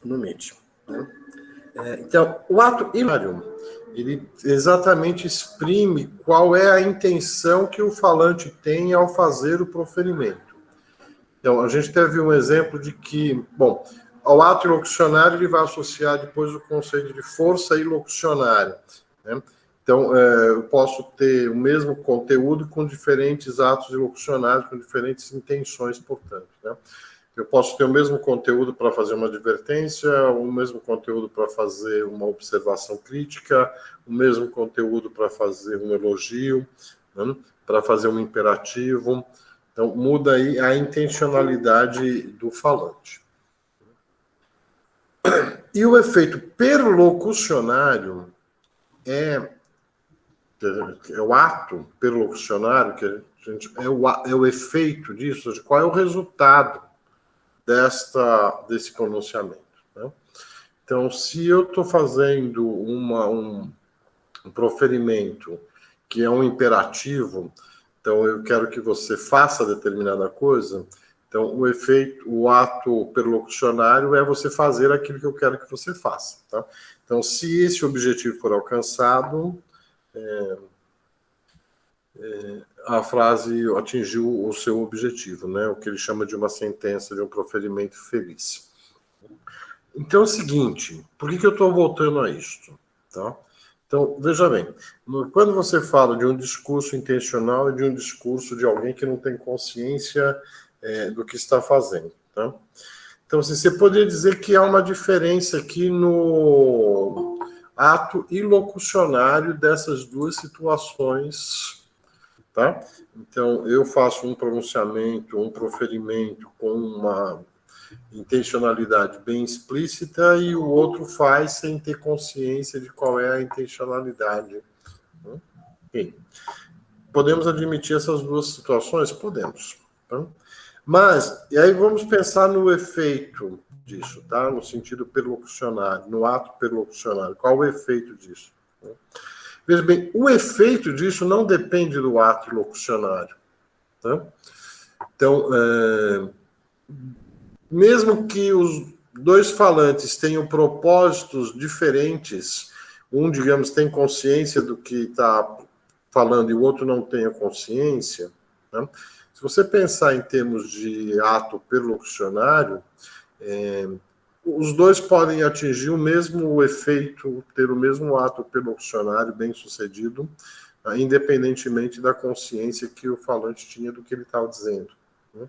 no Meet. Né? Então, o ato hilário, ele exatamente exprime qual é a intenção que o falante tem ao fazer o proferimento. Então, a gente teve um exemplo de que, bom, ao ato ilocucionário ele vai associar depois o conceito de força ilocucionária, né? Então, eu posso ter o mesmo conteúdo com diferentes atos ilocucionários, com diferentes intenções, portanto, né? Eu posso ter o mesmo conteúdo para fazer uma advertência, o mesmo conteúdo para fazer uma observação crítica, o mesmo conteúdo para fazer um elogio, né? Para fazer um imperativo. Então, muda aí a intencionalidade do falante. E o efeito perlocucionário é o ato perlocucionário, que a gente, é o efeito disso, ou seja, qual é o resultado desse pronunciamento. Né? Então, se eu estou fazendo um proferimento que é um imperativo, então eu quero que você faça determinada coisa, então o efeito, o ato perlocucionário é você fazer aquilo que eu quero que você faça. Tá? Então, se esse objetivo for alcançado, a frase atingiu o seu objetivo, né? O que ele chama de uma sentença, de um proferimento feliz. Então é o seguinte, por que eu estou voltando a isto? Tá? Então, veja bem, quando você fala de um discurso intencional e de um discurso de alguém que não tem consciência do que está fazendo, tá? Então, você poderia dizer que há uma diferença aqui no ato ilocucionário dessas duas situações, tá? Então, eu faço um pronunciamento, um proferimento com uma intencionalidade bem explícita e o outro faz sem ter consciência de qual é a intencionalidade. Bem, podemos admitir essas duas situações? Podemos. Tá? Mas, e aí vamos pensar no efeito disso, tá? No sentido perlocucionário, no ato perlocucionário. Qual o efeito disso? Veja bem, o efeito disso não depende do ato locucionário. Tá? Então, mesmo que os dois falantes tenham propósitos diferentes, um, digamos, tem consciência do que está falando e o outro não tenha consciência, né? Se você pensar em termos de ato perlocucionário, os dois podem atingir o mesmo efeito, ter o mesmo ato perlocucionário bem sucedido, independentemente da consciência que o falante tinha do que ele estava dizendo. Né?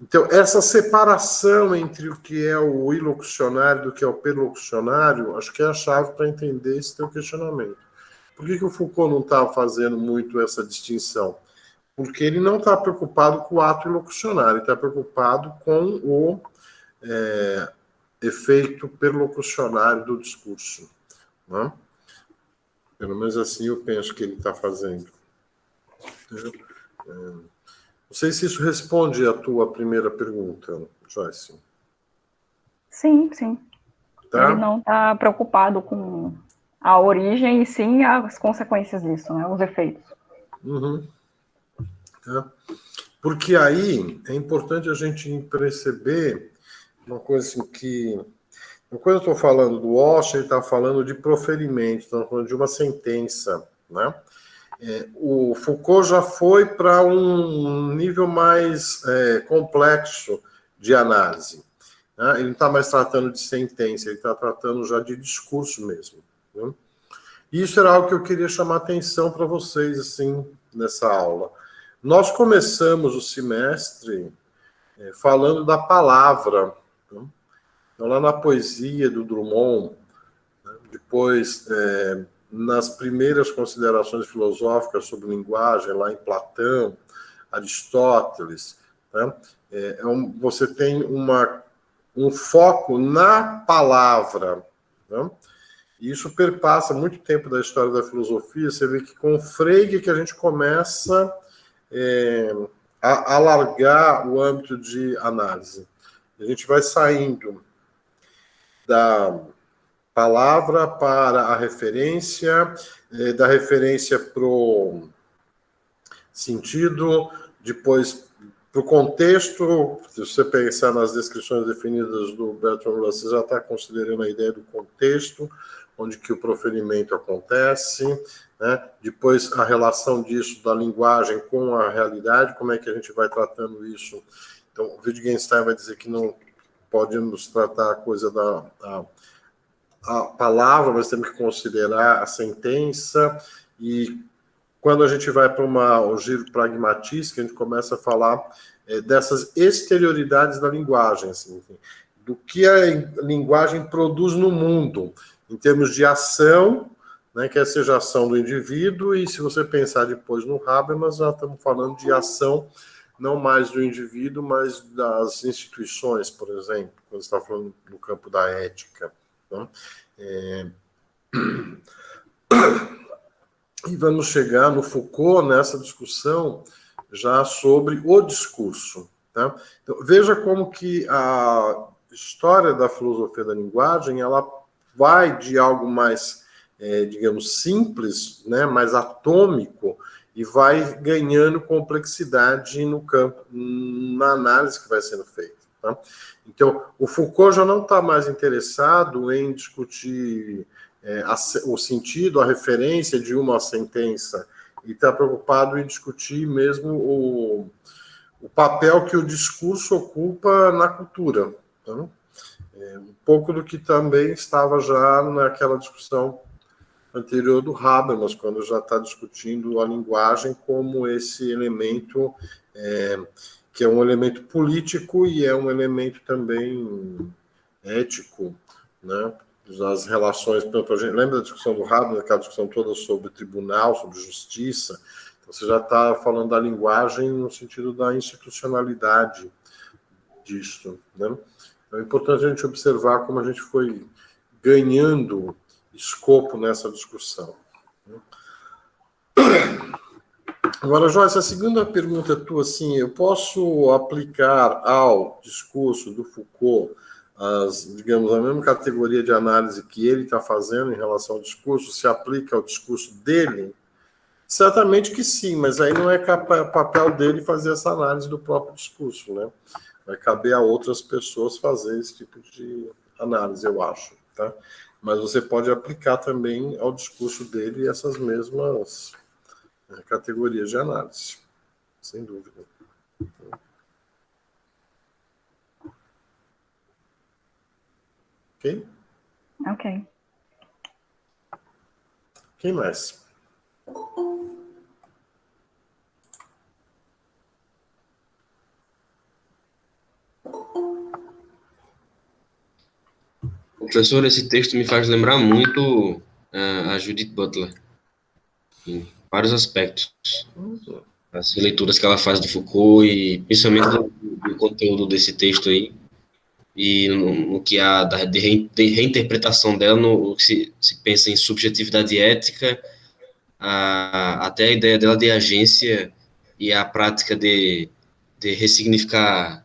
Então, essa separação entre o que é o ilocucionário e do que é o perlocucionário, acho que é a chave para entender esse teu questionamento. Por que o Foucault não está fazendo muito essa distinção? Porque ele não está preocupado com o ato ilocucionário, ele está preocupado com o efeito perlocucionário do discurso. Né? Pelo menos assim eu penso que ele está fazendo. Não sei se isso responde à tua primeira pergunta, Joyce. Sim, sim. Tá? Ele não está preocupado com a origem e sim as consequências disso, né? Os efeitos. Uhum. Tá? Porque aí é importante a gente perceber uma coisa assim que... Quando eu estou falando do Osho, ele está falando de proferimento, está falando de uma sentença, né? O Foucault já foi para um nível mais complexo de análise. Né? Ele não está mais tratando de sentença, ele está tratando já de discurso mesmo. Né? E isso era algo que eu queria chamar a atenção para vocês assim, nessa aula. Nós começamos o semestre falando da palavra. Né? Então, lá na poesia do Drummond, né? Depois... nas primeiras considerações filosóficas sobre linguagem, lá em Platão, Aristóteles, né? Você tem um foco na palavra. Né? E isso perpassa muito tempo da história da filosofia. Você vê que com o Frege que a gente começa a alargar o âmbito de análise. A gente vai saindo da palavra para a referência, da referência para o sentido, depois para o contexto, se você pensar nas descrições definidas do Bertrand Russell, já está considerando a ideia do contexto, onde que o proferimento acontece, né? Depois a relação disso da linguagem com a realidade, como é que a gente vai tratando isso. Então, o Wittgenstein vai dizer que não podemos tratar a coisa a palavra, mas temos que considerar a sentença, e quando a gente vai para o giro pragmatista, a gente começa a falar dessas exterioridades da linguagem, assim, do que a linguagem produz no mundo, em termos de ação, né, quer seja a ação do indivíduo, e se você pensar depois no Habermas, já estamos falando de ação não mais do indivíduo, mas das instituições, por exemplo, quando você está falando no campo da ética. Então, e vamos chegar no Foucault nessa discussão já sobre o discurso. Tá? Então, veja como que a história da filosofia da linguagem ela vai de algo mais, digamos, simples, né, mais atômico, e vai ganhando complexidade no campo, na análise que vai sendo feita. Tá? Então, o Foucault já não está mais interessado em discutir o sentido, a referência de uma sentença, e está preocupado em discutir mesmo o papel que o discurso ocupa na cultura. Tá? Um pouco do que também estava já naquela discussão anterior do Habermas, quando já está discutindo a linguagem como esse elemento que é um elemento político e é um elemento também ético, né? As relações, a gente lembra da discussão do Habermas, aquela discussão toda sobre tribunal, sobre justiça. Então, você já está falando da linguagem no sentido da institucionalidade disso, né? Então, é importante a gente observar como a gente foi ganhando escopo nessa discussão. Agora, Joyce, a segunda pergunta tua, assim, eu posso aplicar ao discurso do Foucault digamos, a mesma categoria de análise que ele está fazendo em relação ao discurso, se aplica ao discurso dele? Certamente que sim, mas aí não é papel dele fazer essa análise do próprio discurso, né? Vai caber a outras pessoas fazer esse tipo de análise, eu acho, tá? Mas você pode aplicar também ao discurso dele essas mesmas categorias de análise, sem dúvida. Ok? Ok. Quem mais? Professor, esse texto me faz lembrar muito a Judith Butler, em vários aspectos. As leituras que ela faz do Foucault e principalmente do conteúdo desse texto aí, e no que há de reinterpretação dela, no que se pensa em subjetividade ética, até a ideia dela de agência e a prática de ressignificar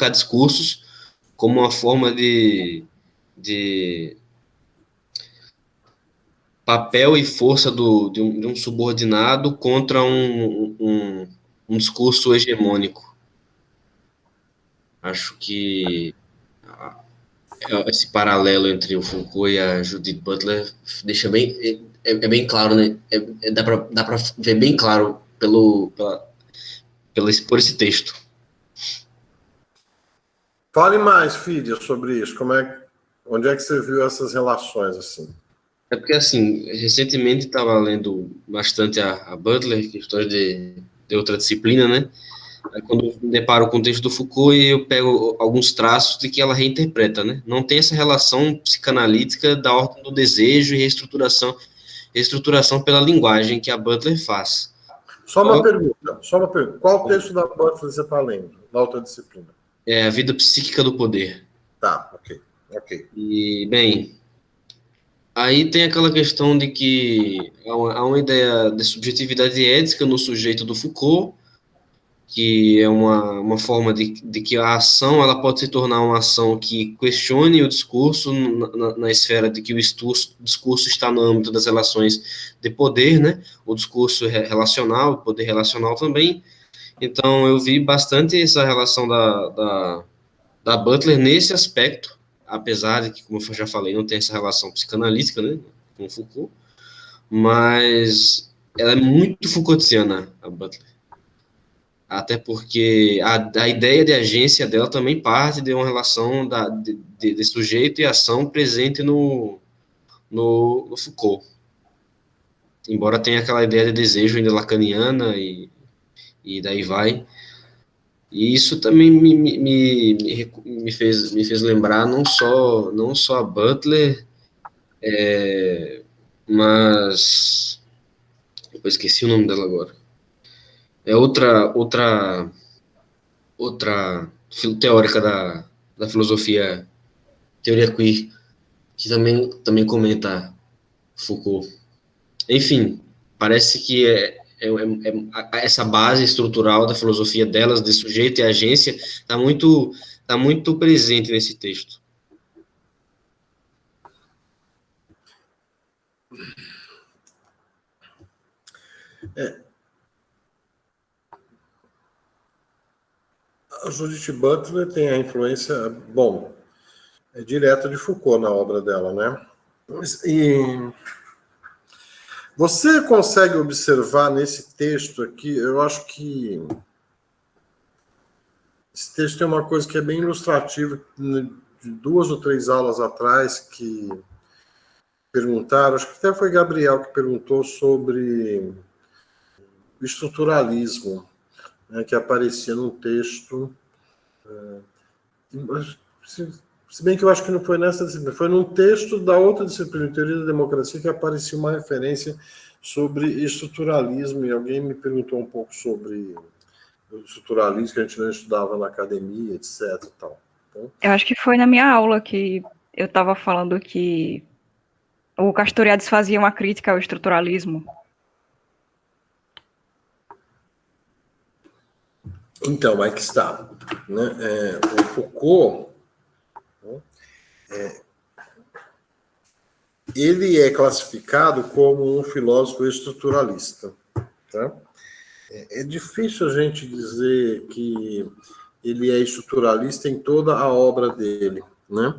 discursos como uma forma de papel e força de um subordinado contra um discurso hegemônico. Acho que esse paralelo entre o Foucault e a Judith Butler deixa bem bem claro, né? Dá para ver bem claro por esse texto. Fale mais, Fídia, sobre isso. Onde é que você viu essas relações assim? É porque, assim, recentemente estava lendo bastante a Butler, questões de outra disciplina, né? Aí, quando eu me deparo com o texto do Foucault, eu pego alguns traços de que ela reinterpreta, né? Não tem essa relação psicanalítica da ordem do desejo e reestruturação pela linguagem que a Butler faz. Só uma pergunta. Qual texto da Butler você está lendo, da outra disciplina? É A Vida Psíquica do Poder. Tá, ok. E, bem, aí tem aquela questão de que há uma ideia de subjetividade ética no sujeito do Foucault, que é uma forma de que a ação ela pode se tornar uma ação que questione o discurso na esfera de que o discurso está no âmbito das relações de poder, né? O discurso relacional, o poder relacional também, Então, eu vi bastante essa relação da Butler nesse aspecto, apesar de que, como eu já falei, não tem essa relação psicanalítica, né, com Foucault, mas ela é muito Foucaultiana, a Butler. Até porque a ideia de agência dela também parte de uma relação de sujeito e ação presente no Foucault. Embora tenha aquela ideia de desejo ainda lacaniana e daí vai. E isso também me fez lembrar não só a Butler, mas eu esqueci o nome dela agora. É outra teórica da filosofia, teoria queer, que também comenta Foucault. Enfim, parece que essa base estrutural da filosofia delas, de sujeito e agência, tá muito presente nesse texto. A Judith Butler tem a influência, direta de Foucault na obra dela, né? E você consegue observar nesse texto aqui, eu acho que esse texto tem uma coisa que é bem ilustrativa, de 2 ou 3 aulas atrás, que perguntaram, acho que até foi Gabriel que perguntou sobre o estruturalismo, né, que aparecia num texto. Se bem que eu acho que não foi nessa disciplina, foi num texto da outra disciplina, Teoria da Democracia, que aparecia uma referência sobre estruturalismo, e alguém me perguntou um pouco sobre o estruturalismo, que a gente não estudava na academia, etc. E tal. Então, Eu acho que foi na minha aula que eu estava falando que o Castoriadis fazia uma crítica ao estruturalismo. então, aí que está. Né? O Foucault, ele é classificado como um filósofo estruturalista. Tá? É difícil a gente dizer que ele é estruturalista em toda a obra dele, né?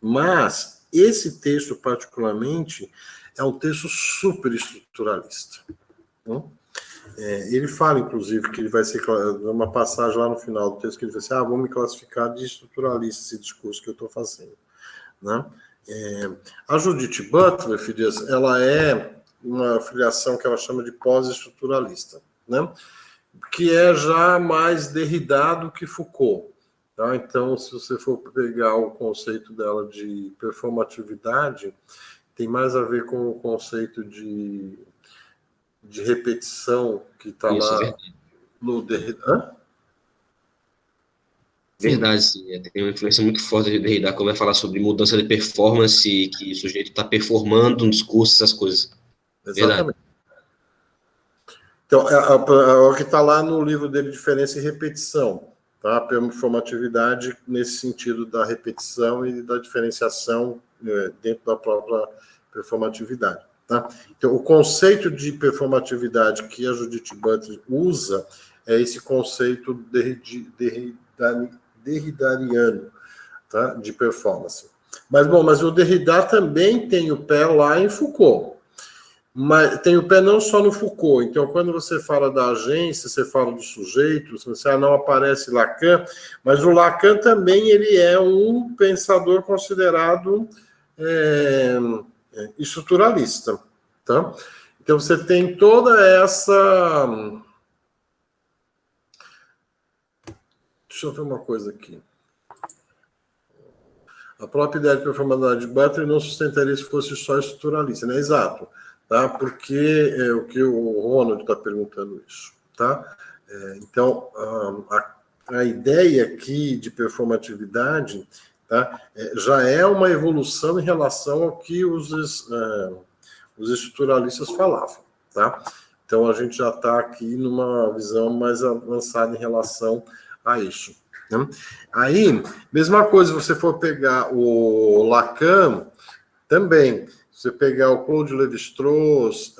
Mas esse texto, particularmente, é um texto super estruturalista. Né? Ele fala, inclusive, que ele vai ser uma passagem lá no final do texto que ele vai dizer, vou me classificar de estruturalista esse discurso que eu estou fazendo. Né? A Judith Butler, filhas, ela é uma filiação que ela chama de pós-estruturalista, né? Que é já mais Derrida do que Foucault. Tá? Então, se você for pegar o conceito dela de performatividade, tem mais a ver com o conceito de repetição que está lá no Derrida. Verdade, sim. Tem uma influência muito forte de Derrida quando vai falar sobre mudança de performance, que o sujeito está performando um discurso, essas coisas. Exatamente. Verdade. Então, é o que está lá no livro dele, Diferença e Repetição. Tá? Performatividade nesse sentido da repetição e da diferenciação dentro da própria performatividade. Tá? Então, o conceito de performatividade que a Judith Butler usa é esse conceito derridariano, tá? De performance. Mas o Derrida também tem o pé lá em Foucault. Mas tem o pé não só no Foucault. Então, quando você fala da agência, você fala do sujeito, você não aparece Lacan, mas o Lacan também ele é um pensador considerado estruturalista. Tá? Então, você tem toda essa... Deixa eu ver uma coisa aqui. A própria ideia de performatividade de Butler não sustentaria se fosse só estruturalista, né? Exato. Tá? Porque é o que o Ronald está perguntando isso. Tá? Então, a ideia aqui de performatividade, tá? Já é uma evolução em relação ao que os estruturalistas falavam. Tá? Então, a gente já está aqui numa visão mais avançada em relação a isso. Né? Aí, mesma coisa, se você for pegar o Lacan, também, se você pegar o Claude Lévi-Strauss,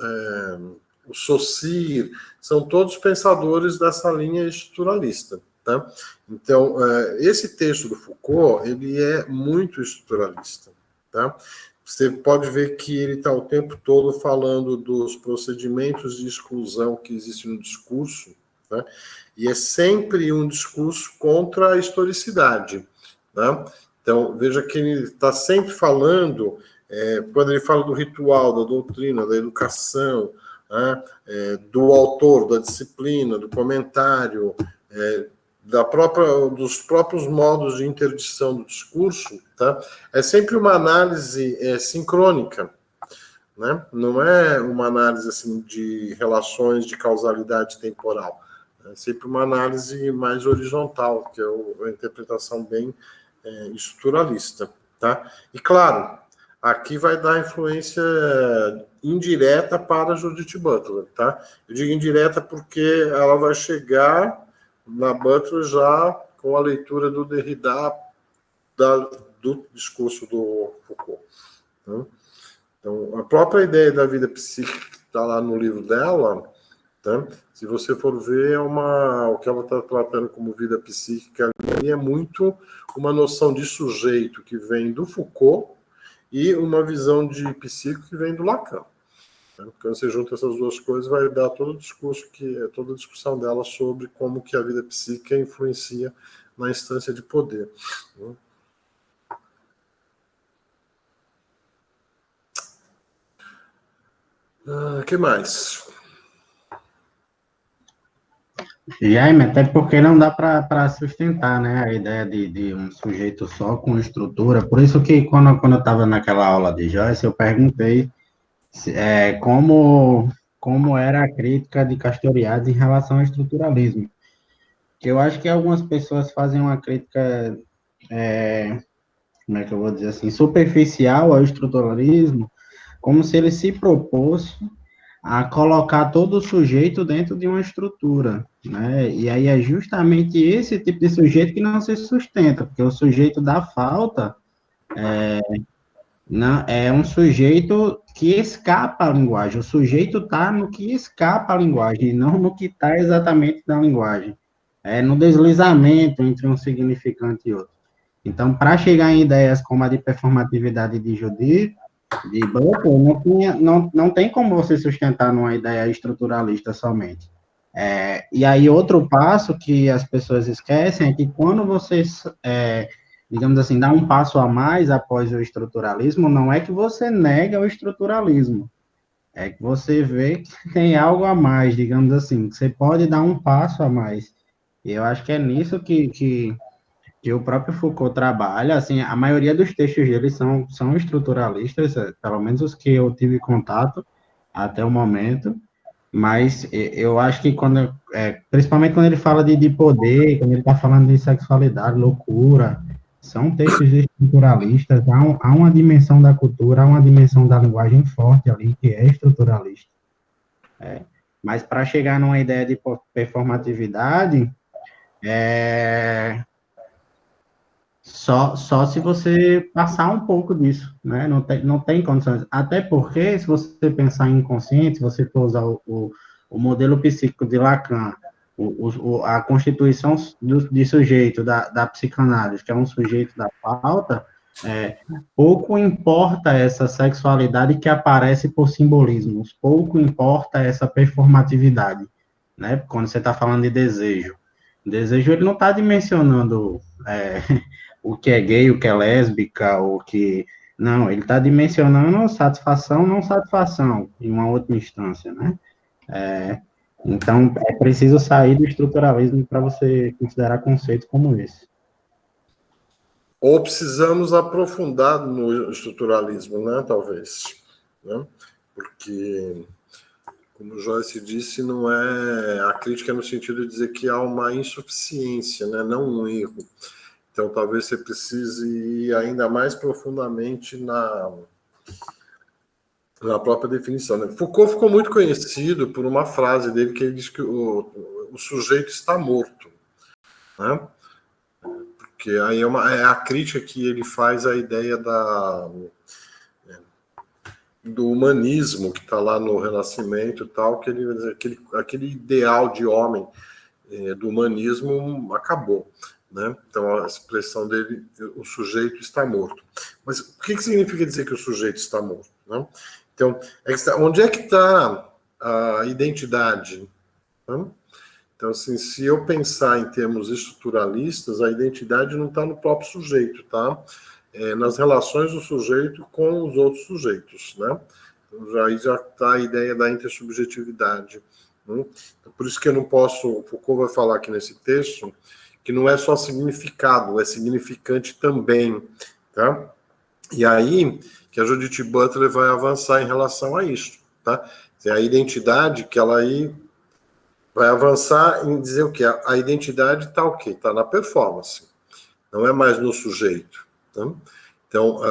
o Saussure, são todos pensadores dessa linha estruturalista. Tá? Então, esse texto do Foucault, ele é muito estruturalista. Tá? Você pode ver que ele está o tempo todo falando dos procedimentos de exclusão que existem no discurso, tá? E é sempre um discurso contra a historicidade. Tá? Então, veja que ele está sempre falando, quando ele fala do ritual, da doutrina, da educação, né? Do autor, da disciplina, do comentário, dos próprios modos de interdição do discurso, tá? É sempre uma análise sincrônica, né? Não é uma análise assim, de relações de causalidade temporal, é sempre uma análise mais horizontal, que é a interpretação bem estruturalista. Tá? E, claro, aqui vai dar influência indireta para Judith Butler. Tá? Eu digo indireta porque ela vai chegar na Butler já com a leitura do Derrida do discurso do Foucault. Tá? Então, a própria ideia da vida psíquica que está lá no livro dela, tá? Se você for ver, o que ela está tratando como vida psíquica é muito uma noção de sujeito que vem do Foucault e uma visão de psíquico que vem do Lacan. Quando você junta essas duas coisas, vai dar todo o discurso, toda a discussão dela sobre como que a vida psíquica influencia na instância de poder. Que mais? Jaime, até porque não dá para sustentar, né, a ideia de um sujeito só com estrutura. Por isso que quando eu estava naquela aula de Joyce, eu perguntei como era a crítica de Castoriadis em relação ao estruturalismo. Que eu acho que algumas pessoas fazem uma crítica, como é que eu vou dizer assim, superficial ao estruturalismo, como se ele se propôs a colocar todo o sujeito dentro de uma estrutura, né? E aí é justamente esse tipo de sujeito que não se sustenta, porque o sujeito da falta é um sujeito que escapa à linguagem. O sujeito está no que escapa à linguagem, não no que está exatamente na linguagem. É no deslizamento entre um significante e outro. Então, para chegar em ideias como a de performatividade de Judith, de Butler, não tem como você sustentar numa ideia estruturalista somente. E aí, outro passo que as pessoas esquecem é que quando você, digamos assim, dá um passo a mais após o estruturalismo, não é que você nega o estruturalismo, é que você vê que tem algo a mais, digamos assim, que você pode dar um passo a mais. E eu acho que é nisso que o próprio Foucault trabalha, assim, a maioria dos textos dele são estruturalistas, pelo menos os que eu tive contato até o momento, mas eu acho que principalmente quando ele fala de poder, quando ele está falando de sexualidade, loucura, são textos estruturalistas, há uma dimensão da cultura, há uma dimensão da linguagem forte ali, que é estruturalista. Mas para chegar numa ideia de performatividade, Só se você passar um pouco disso, né? Não tem condições. Até porque, se você pensar em inconsciente, se você for usar o modelo psíquico de Lacan, a constituição de sujeito da psicanálise, que é um sujeito da falta, pouco importa essa sexualidade que aparece por simbolismos, pouco importa essa performatividade, né? Quando você está falando de desejo. O desejo, ele não está dimensionando o que é gay, o que é lésbica, o que... Não, ele está dimensionando satisfação, não satisfação, em uma outra instância, né? Então, é preciso sair do estruturalismo para você considerar conceitos como esse. Ou precisamos aprofundar no estruturalismo, né? Talvez. Né? Porque, como Joyce disse, não é a crítica no sentido de dizer que há uma insuficiência, né? Não um erro. Então, talvez você precise ir ainda mais profundamente na própria definição. Né? Foucault ficou muito conhecido por uma frase dele que ele diz que o sujeito está morto. Né? Porque aí é a crítica que ele faz à ideia do humanismo que está lá no Renascimento e tal, que aquele ideal de homem do humanismo acabou, né? Então a expressão dele, o sujeito está morto. Mas o que significa dizer que o sujeito está morto, né? Então, onde é que está a identidade? Né? Então, assim, se eu pensar em termos estruturalistas, a identidade não está no próprio sujeito, tá? Nas relações do sujeito com os outros sujeitos, né? Então, aí já está a ideia da intersubjetividade. Né? Então, por isso que eu não posso... Foucault vai falar aqui nesse texto que não é só significado, é significante também, tá? E aí que a Judith Butler vai avançar em relação a isso, tá? É a identidade que ela aí vai avançar em dizer o quê? A identidade está o quê? Está na performance, não é mais no sujeito. Tá? Então,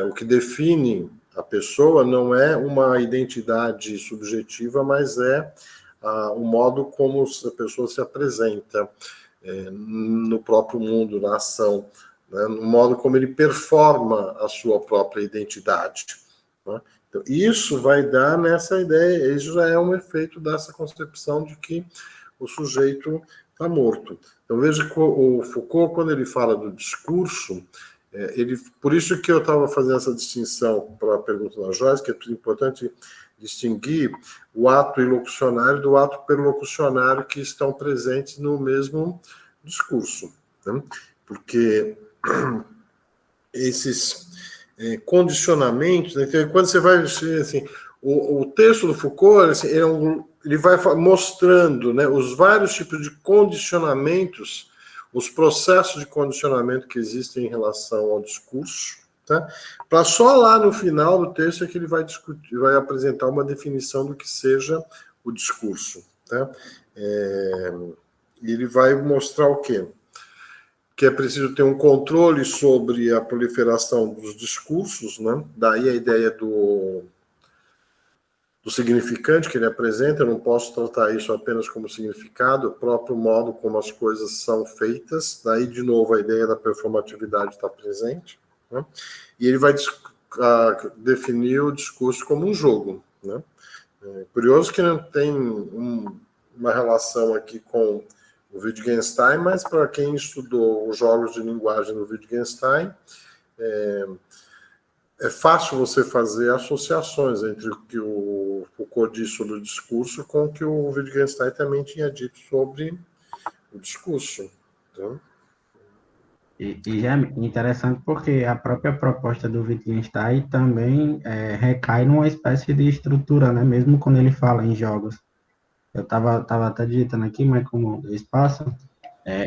o que define a pessoa não é uma identidade subjetiva, mas é o modo como a pessoa se apresenta no próprio mundo, na ação, né? No modo como ele performa a sua própria identidade. Né? Então, isso vai dar nessa ideia, isso já é um efeito dessa concepção de que o sujeito está morto. Então, veja que o Foucault, quando ele fala do discurso, por isso que eu estava fazendo essa distinção para a pergunta da Joyce, que é importante distinguir o ato ilocucionário do ato perlocucionário que estão presentes no mesmo discurso. Né? Porque esses condicionamentos, né? Então, quando você vai... Assim, o texto do Foucault, assim, ele vai mostrando, né, os vários tipos de condicionamentos, os processos de condicionamento que existem em relação ao discurso, tá? Para só lá no final do texto é que ele vai discutir, vai apresentar uma definição do que seja o discurso. Tá? Ele vai mostrar o quê? Que é preciso ter um controle sobre a proliferação dos discursos, né? Daí a ideia do significante que ele apresenta. Eu não posso tratar isso apenas como significado, o próprio modo como as coisas são feitas. Daí, de novo, a ideia da performatividade está presente. Né? E ele vai definir o discurso como um jogo. Né? Curioso que não tem uma relação aqui com o Wittgenstein, mas para quem estudou os jogos de linguagem do Wittgenstein, é fácil você fazer associações entre o que o Foucault diz sobre o discurso com o que o Wittgenstein também tinha dito sobre o discurso. Então... E já é interessante porque a própria proposta do Wittgenstein também recai numa espécie de estrutura, né? Mesmo quando ele fala em jogos. Eu estava até digitando aqui, mas como o espaço,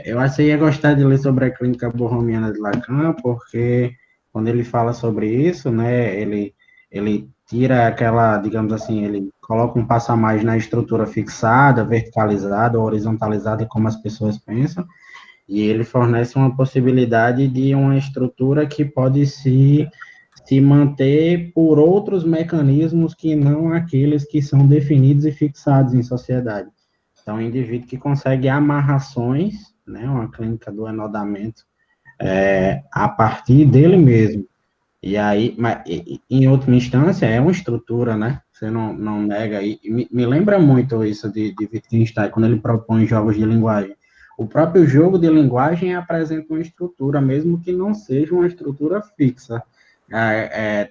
eu acho que ia gostar de ler sobre a clínica borromiana de Lacan, porque quando ele fala sobre isso, né, ele tira aquela, digamos assim, ele coloca um passo a mais na estrutura fixada, verticalizada, horizontalizada, como as pessoas pensam, e ele fornece uma possibilidade de uma estrutura que pode se manter por outros mecanismos que não aqueles que são definidos e fixados em sociedade. Então, o indivíduo que consegue amarrações, né, uma clínica do enodamento, a partir dele mesmo. E aí, mas, em última instância, é uma estrutura, né? Você não nega. E me lembra muito isso de Wittgenstein, quando ele propõe jogos de linguagem. O próprio jogo de linguagem apresenta uma estrutura, mesmo que não seja uma estrutura fixa.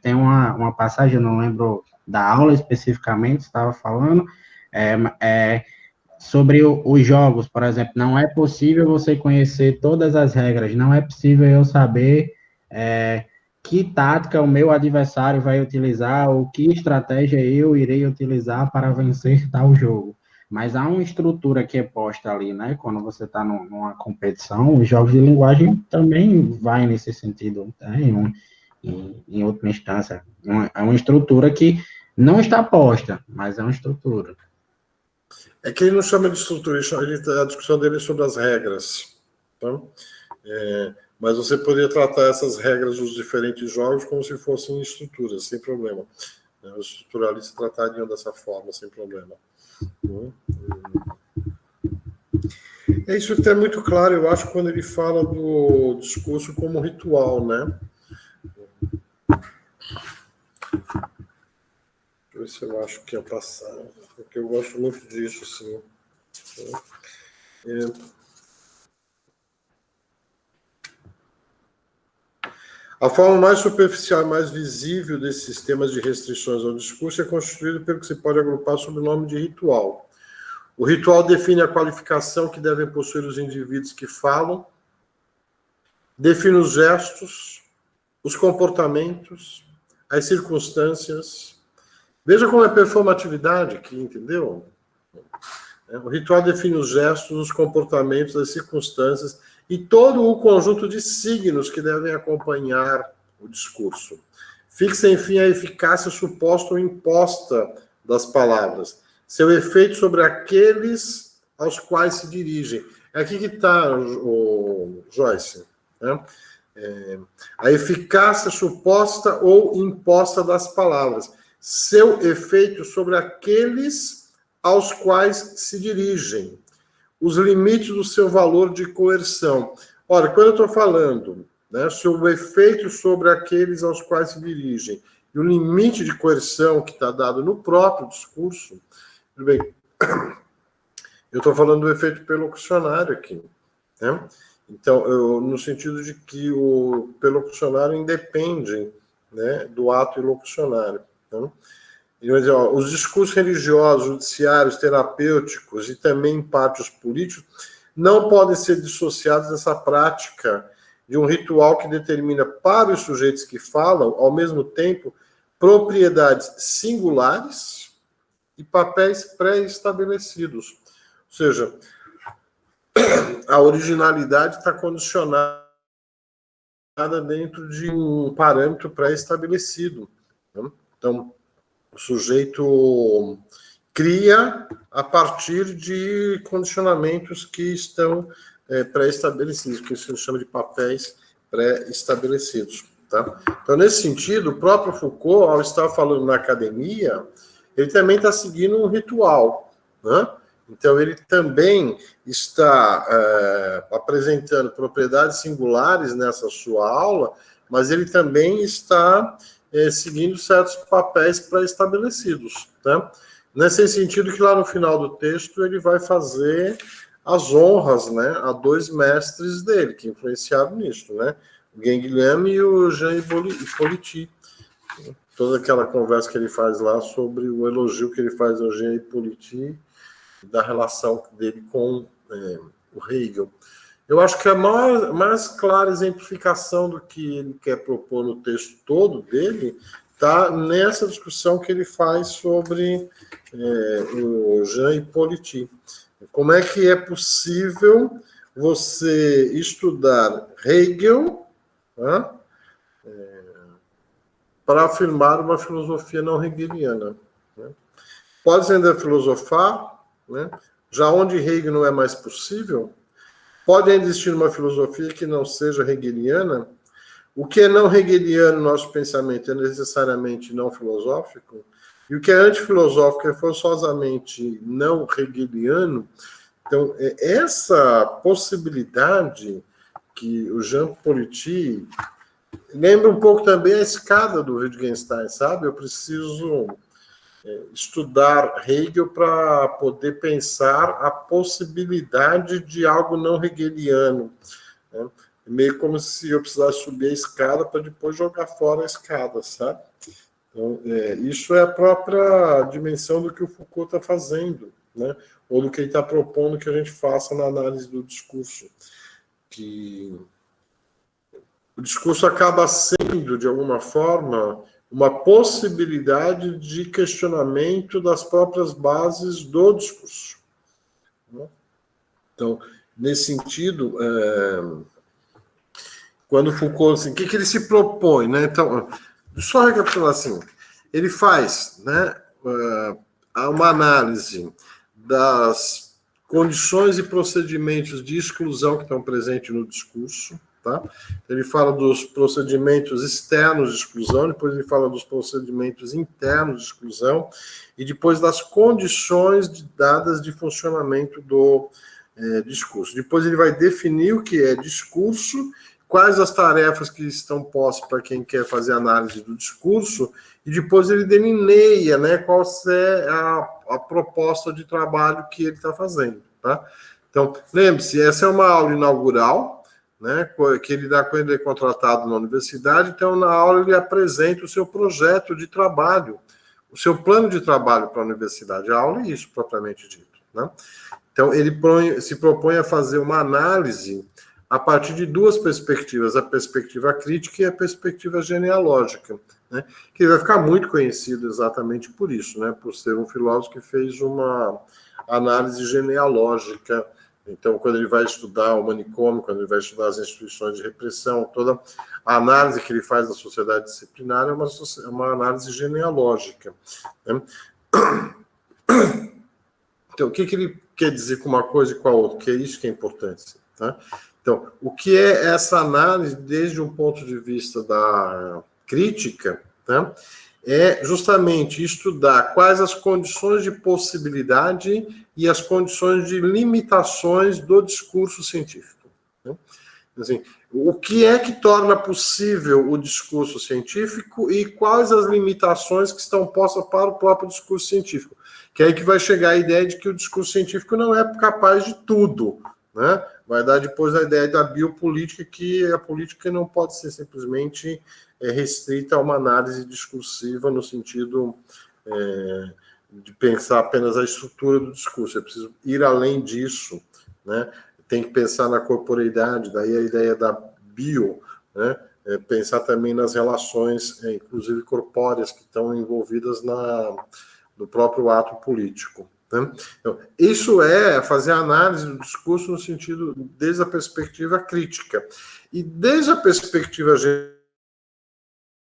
Tem uma passagem, eu não lembro da aula especificamente, estava falando, sobre os jogos, por exemplo. Não é possível você conhecer todas as regras, não é possível eu saber que tática o meu adversário vai utilizar, ou que estratégia eu irei utilizar para vencer tal jogo. Mas há uma estrutura que é posta ali, né? Quando você está numa competição, os jogos de linguagem também vai nesse sentido, né? Em última instância. É uma estrutura que não está posta, mas é uma estrutura. É que ele não chama de estrutura, a discussão dele é sobre as regras. Tá? Mas você poderia tratar essas regras dos diferentes jogos como se fossem estruturas, sem problema. Os estruturalistas tratariam dessa forma, sem problema. Isso até é muito claro, eu acho, quando ele fala do discurso como ritual, né? ver se eu acho que ia passar, porque eu gosto muito disso, assim. A forma mais superficial e mais visível desses sistemas de restrições ao discurso é constituído pelo que se pode agrupar sob o nome de ritual. O ritual define a qualificação que devem possuir os indivíduos que falam, define os gestos, os comportamentos, as circunstâncias. Veja como é performatividade aqui, entendeu? O ritual define os gestos, os comportamentos, as circunstâncias e todo o conjunto de signos que devem acompanhar o discurso. Fixa, enfim, a eficácia suposta ou imposta das palavras, seu efeito sobre aqueles aos quais se dirigem. É aqui que está, o Joyce, né? A eficácia suposta ou imposta das palavras, seu efeito sobre aqueles aos quais se dirigem, os limites do seu valor de coerção. Ora, quando eu estou falando, né, sobre o efeito sobre aqueles aos quais se dirigem e o limite de coerção que está dado no próprio discurso, tudo bem, eu estou falando do efeito perlocucionário aqui, né? Então, no sentido de que o perlocucionário independe, né, do ato ilocucionário. Então, os discursos religiosos, judiciários, terapêuticos e também, em parte, os políticos, não podem ser dissociados dessa prática de um ritual que determina para os sujeitos que falam, ao mesmo tempo, propriedades singulares e papéis pré-estabelecidos. Ou seja, a originalidade está condicionada dentro de um parâmetro pré-estabelecido, né? Então, o sujeito cria a partir de condicionamentos que estão pré-estabelecidos, que se chama de papéis pré-estabelecidos. Tá? Então, nesse sentido, o próprio Foucault, ao estar falando na academia, ele também está seguindo um ritual, né? Então, ele também está apresentando propriedades singulares nessa sua aula, mas ele também está seguindo certos papéis pré-estabelecidos. Tá? Nesse sentido que lá no final do texto ele vai fazer as honras, né, a dois mestres dele, que influenciaram nisso, né? O Guilhem e o Jean Hippolyte. Toda aquela conversa que ele faz lá sobre o elogio que ele faz ao Jean Hippolyte, da relação dele com o Hegel. Eu acho que a mais clara exemplificação do que ele quer propor no texto todo dele está nessa discussão que ele faz sobre o Jean Hippolyte. Como é que é possível você estudar Hegel, né, para afirmar uma filosofia não hegeliana? Né? Pode-se ainda filosofar, né? Já onde Hegel não é mais possível, pode ainda existir uma filosofia que não seja hegeliana. O que é não hegeliano no nosso pensamento é necessariamente não filosófico, e o que é antifilosófico é forçosamente não hegeliano. Então, essa possibilidade que o Jean Hippolyte lembra um pouco também a escada do Wittgenstein, sabe? Eu preciso estudar Hegel para poder pensar a possibilidade de algo não hegeliano, né? Meio como se eu precisasse subir a escada para depois jogar fora a escada, sabe? Então, isso é a própria dimensão do que o Foucault está fazendo, né? Ou do que ele está propondo que a gente faça na análise do discurso. Que o discurso acaba sendo, de alguma forma, uma possibilidade de questionamento das próprias bases do discurso. Então, nesse sentido, quando Foucault, assim, o que ele se propõe, né? Então, só recapitular assim, ele faz, né, uma análise das condições e procedimentos de exclusão que estão presentes no discurso. Tá? Ele fala dos procedimentos externos de exclusão, depois ele fala dos procedimentos internos de exclusão, e depois das condições dadas de funcionamento do discurso. Depois ele vai definir o que é discurso, quais as tarefas que estão postas para quem quer fazer análise do discurso, e depois ele delineia, né, qual é a proposta de trabalho que ele está fazendo, tá? Então, lembre-se, essa é uma aula inaugural, né, que ele dá quando ele é contratado na universidade. Então, na aula ele apresenta o seu projeto de trabalho, o seu plano de trabalho para a universidade. A aula é isso, propriamente dito, né? Então, ele se propõe a fazer uma análise a partir de duas perspectivas, a perspectiva crítica e a perspectiva genealógica, né? Que vai ficar muito conhecido exatamente por isso, né? Por ser um filósofo que fez uma análise genealógica. Então, quando ele vai estudar o manicômio, quando ele vai estudar as instituições de repressão, toda a análise que ele faz da sociedade disciplinar é uma análise genealógica, né? Então, o que ele quer dizer com uma coisa e com a outra? Que é isso que é importante, tá? Então, o que é essa análise desde um ponto de vista da crítica, tá? É justamente estudar quais as condições de possibilidade e as condições de limitações do discurso científico, né? Assim, o que é que torna possível o discurso científico e quais as limitações que estão postas para o próprio discurso científico. Que é aí que vai chegar a ideia de que o discurso científico não é capaz de tudo, né? Vai dar depois a ideia da biopolítica, que a política não pode ser simplesmente restrita a uma análise discursiva no sentido de pensar apenas a estrutura do discurso. É preciso ir além disso, né? Tem que pensar na corporeidade, daí a ideia da bio, né? Pensar também nas relações, inclusive corpóreas, que estão envolvidas no próprio ato político, né? Então, isso é fazer a análise do discurso no sentido, desde a perspectiva crítica. E desde a perspectiva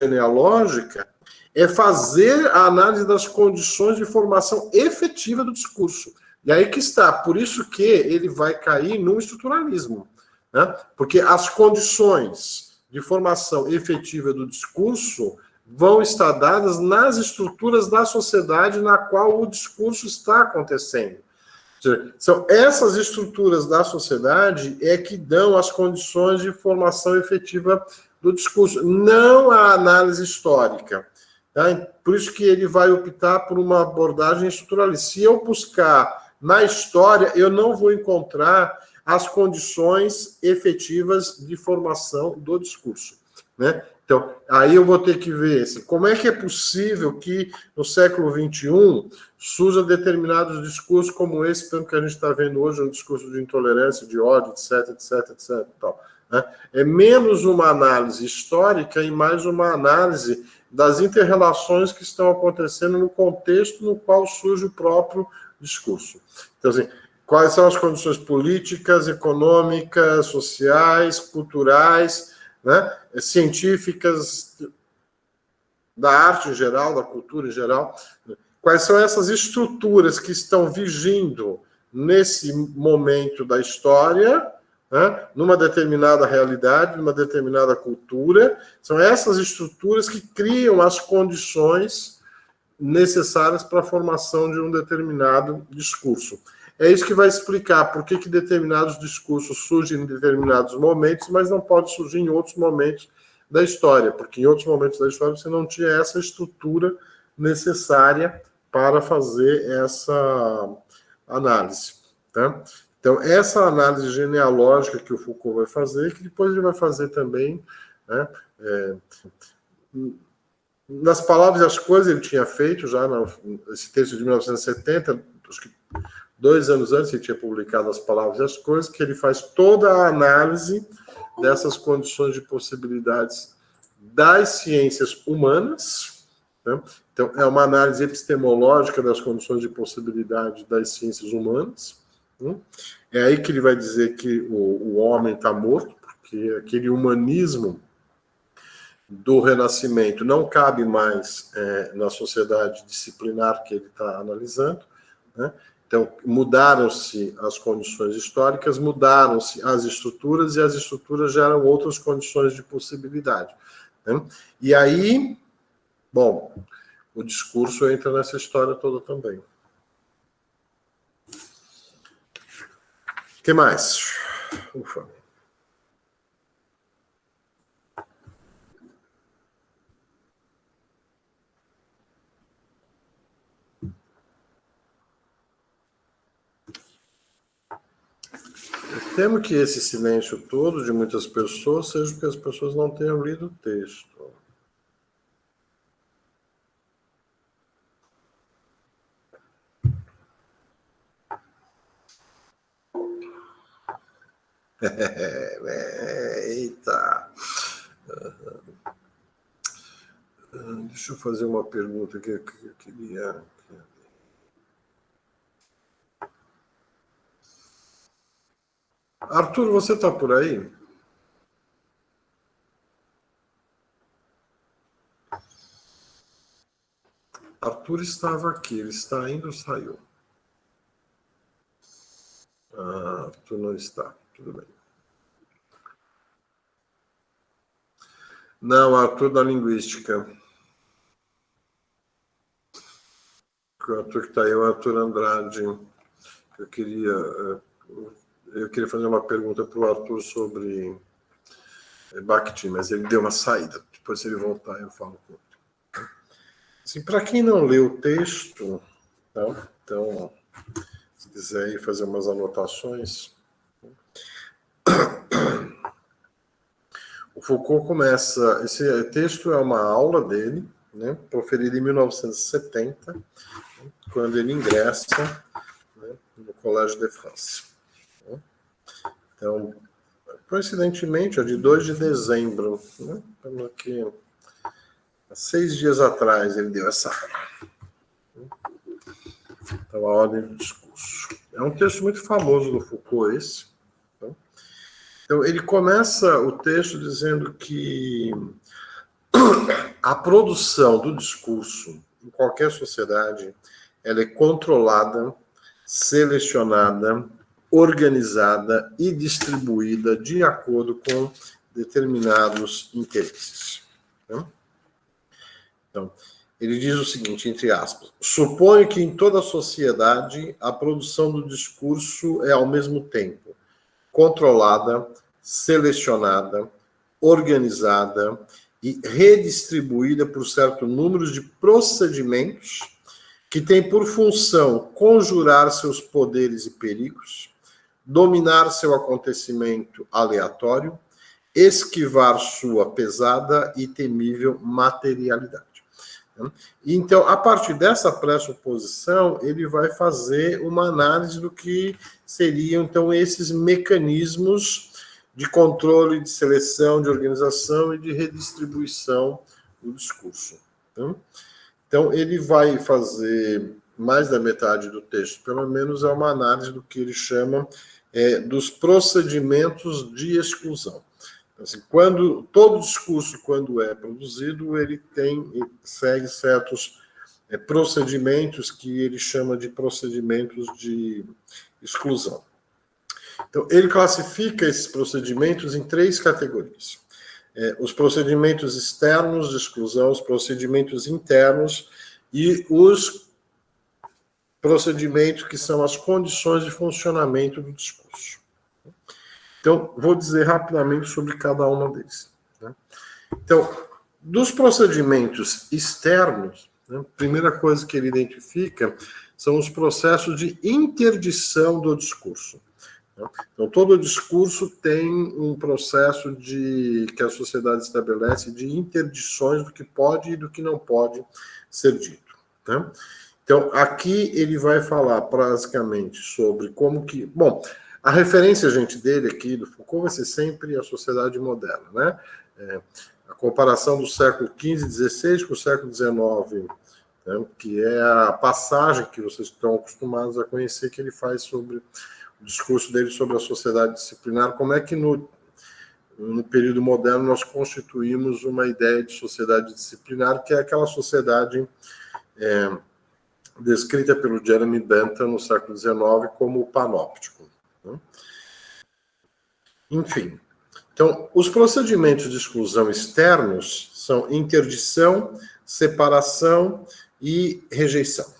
genealógica, é fazer a análise das condições de formação efetiva do discurso. E aí que está, por isso que ele vai cair no estruturalismo, né? Porque as condições de formação efetiva do discurso vão estar dadas nas estruturas da sociedade na qual o discurso está acontecendo. São essas estruturas da sociedade que dão as condições de formação efetiva do discurso, não a análise histórica, tá? Por isso que ele vai optar por uma abordagem estruturalista. Se eu buscar na história, eu não vou encontrar as condições efetivas de formação do discurso, né? Então, aí eu vou ter que ver assim, como é que é possível que no século XXI surja determinados discursos como esse, tanto que a gente está vendo hoje, um discurso de intolerância, de ódio, etc, etc, etc. Tal, né? É menos uma análise histórica e mais uma análise das inter-relações que estão acontecendo no contexto no qual surge o próprio discurso. Então, assim, quais são as condições políticas, econômicas, sociais, culturais, né, científicas, da arte em geral, da cultura em geral? Quais são essas estruturas que estão vigindo nesse momento da história, né, numa determinada realidade, numa determinada cultura? São essas estruturas que criam as condições necessárias para a formação de um determinado discurso. É isso que vai explicar por que determinados discursos surgem em determinados momentos, mas não pode surgir em outros momentos da história, porque em outros momentos da história você não tinha essa estrutura necessária para fazer essa análise, tá? Então, essa análise genealógica que o Foucault vai fazer, que depois ele vai fazer também, né, nas Palavras e as Coisas ele tinha feito já esse texto de 1970, acho que 2 anos antes ele tinha publicado As Palavras e as Coisas, que ele faz toda a análise dessas condições de possibilidades das ciências humanas, né? Então, é uma análise epistemológica das condições de possibilidade das ciências humanas, né? É aí que ele vai dizer que o homem está morto, porque aquele humanismo do Renascimento não cabe mais na sociedade disciplinar que ele está analisando, né? Então, mudaram-se as condições históricas, mudaram-se as estruturas, e as estruturas geram outras condições de possibilidade, né? E aí, bom, o discurso entra nessa história toda também. O que mais? Ufa. Temo que esse silêncio todo de muitas pessoas seja porque as pessoas não tenham lido o texto. Eita! Deixa eu fazer uma pergunta que eu queria... Arthur, você está por aí? Arthur estava aqui, ele está indo ou saiu? Arthur não está, tudo bem. Não, Arthur da linguística. O Arthur que está aí, o Arthur Andrade. Eu queria fazer uma pergunta para o Arthur sobre Bakhtin, mas ele deu uma saída. Depois, se ele voltar, eu falo com ele. Assim, para quem não leu o texto, tá? Então, se quiser ir fazer umas anotações. O Foucault começa... Esse texto é uma aula dele, né, proferida em 1970, quando ele ingressa, né, no Collège de France. Então, coincidentemente, é de 2 de dezembro, né, aqui, há 6 dias atrás, ele deu essa... Então, a ordem do discurso. É um texto muito famoso do Foucault, esse. Então, ele começa o texto dizendo que a produção do discurso em qualquer sociedade, ela é controlada, selecionada, organizada e distribuída de acordo com determinados interesses. Então, ele diz o seguinte, entre aspas, suponho que em toda a sociedade a produção do discurso é ao mesmo tempo controlada, selecionada, organizada e redistribuída por certo número de procedimentos que têm por função conjurar seus poderes e perigos, dominar seu acontecimento aleatório, esquivar sua pesada e temível materialidade. Então, a partir dessa pressuposição, ele vai fazer uma análise do que seriam, então, esses mecanismos de controle, de seleção, de organização e de redistribuição do discurso. Então, ele vai fazer mais da metade do texto, pelo menos é uma análise do que ele chama dos procedimentos de exclusão. Assim, todo discurso, quando é produzido, ele segue certos procedimentos que ele chama de procedimentos de exclusão. Então, ele classifica esses procedimentos em 3 categorias. Os procedimentos externos de exclusão, os procedimentos internos e os procedimentos que são as condições de funcionamento do discurso. Então, vou dizer rapidamente sobre cada uma deles. Então, dos procedimentos externos, a primeira coisa que ele identifica são os processos de interdição do discurso. Então, todo discurso tem um processo que a sociedade estabelece de interdições do que pode e do que não pode ser dito. Então, aqui ele vai falar basicamente sobre como que... Bom, a referência, gente, dele aqui, do Foucault, vai ser sempre a sociedade moderna, né? A comparação do século XV e XVI com o século XIX, né? Que é a passagem que vocês estão acostumados a conhecer, que ele faz sobre o discurso dele sobre a sociedade disciplinar, como é que no período moderno nós constituímos uma ideia de sociedade disciplinar, que é aquela sociedade descrita pelo Jeremy Bentham no século XIX como o panóptico. Enfim, então, os procedimentos de exclusão externos são interdição, separação e rejeição.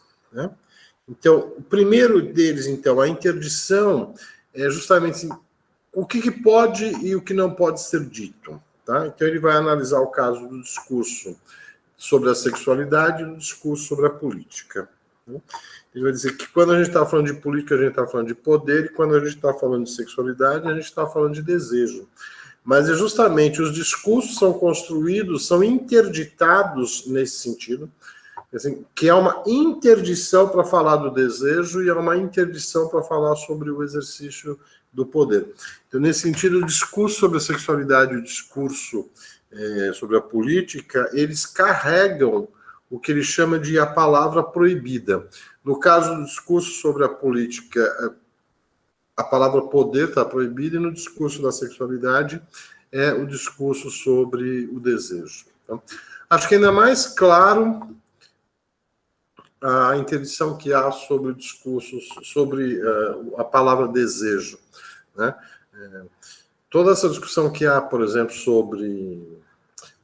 Então, o primeiro deles, então, a interdição é justamente assim, o que pode e o que não pode ser dito. Tá? Então, ele vai analisar o caso do discurso sobre a sexualidade e do discurso sobre a política. Né? Ele vai dizer que quando a gente está falando de política, a gente está falando de poder, e quando a gente está falando de sexualidade, a gente está falando de desejo. Mas é justamente os discursos são construídos, são interditados nesse sentido, assim, que é uma interdição para falar do desejo e é uma interdição para falar sobre o exercício do poder. Então, nesse sentido, o discurso sobre a sexualidade e o discurso sobre a política, eles carregam o que ele chama de a palavra proibida. No caso do discurso sobre a política, a palavra poder está proibida, e no discurso da sexualidade é o discurso sobre o desejo. Então, acho que ainda mais claro a interdição que há sobre o discurso, sobre a palavra desejo. Né? Toda essa discussão que há, por exemplo, sobre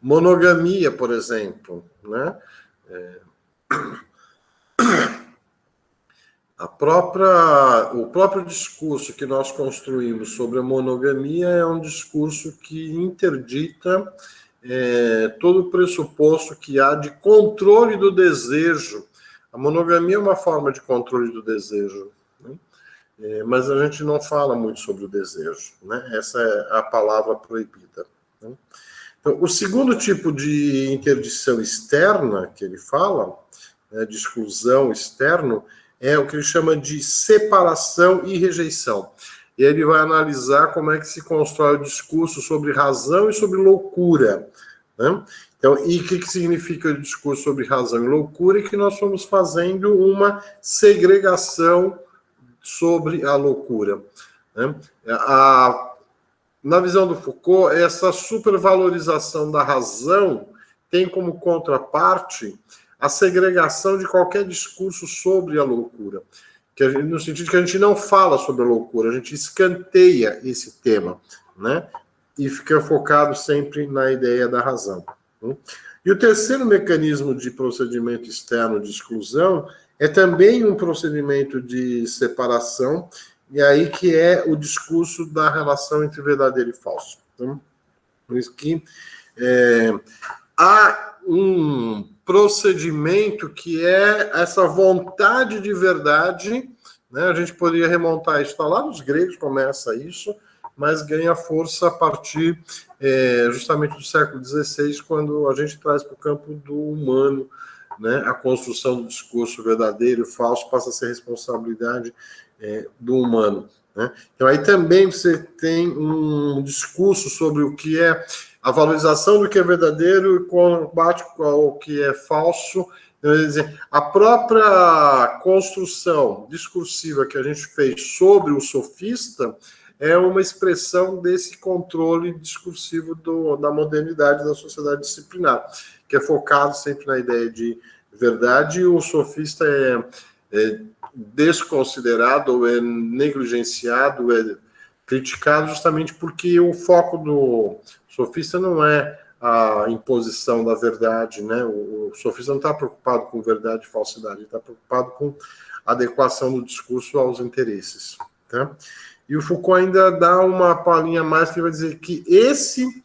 monogamia, por exemplo, né? O próprio discurso que nós construímos sobre a monogamia é um discurso que interdita todo o pressuposto que há de controle do desejo. A monogamia é uma forma de controle do desejo, né? Mas a gente não fala muito sobre o desejo, né? Essa é a palavra proibida, né? Então, o segundo tipo de interdição externa que ele fala, né, de exclusão externo, é o que ele chama de separação e rejeição. E ele vai analisar como é que se constrói o discurso sobre razão e sobre loucura, né? Então, e o que significa o discurso sobre razão e loucura? É que nós estamos fazendo uma segregação sobre a loucura, né? Na visão do Foucault, essa supervalorização da razão tem como contraparte a segregação de qualquer discurso sobre a loucura, no sentido que a gente não fala sobre a loucura, a gente escanteia esse tema, né? E fica focado sempre na ideia da razão. Né? E o terceiro mecanismo de procedimento externo de exclusão é também um procedimento de separação, e aí que é o discurso da relação entre verdadeiro e falso. Então, por isso que há um procedimento que é essa vontade de verdade, né? A gente poderia remontar isso, está lá nos gregos, começa isso, mas ganha força a partir justamente do século XVI, quando a gente traz para o campo do humano, né? A construção do discurso verdadeiro e falso passa a ser responsabilidade do humano, né? Então aí também você tem um discurso sobre o que é a valorização do que é verdadeiro e combate ao que é falso. Quer dizer, a própria construção discursiva que a gente fez sobre o sofista é uma expressão desse controle discursivo da modernidade da sociedade disciplinar, que é focado sempre na ideia de verdade, e o sofista é desconsiderado, ou é negligenciado, é criticado justamente porque o foco do sofista não é a imposição da verdade, né? O sofista não está preocupado com verdade e falsidade, ele está preocupado com a adequação do discurso aos interesses, tá? E o Foucault ainda dá uma palhinha a mais que vai dizer que esse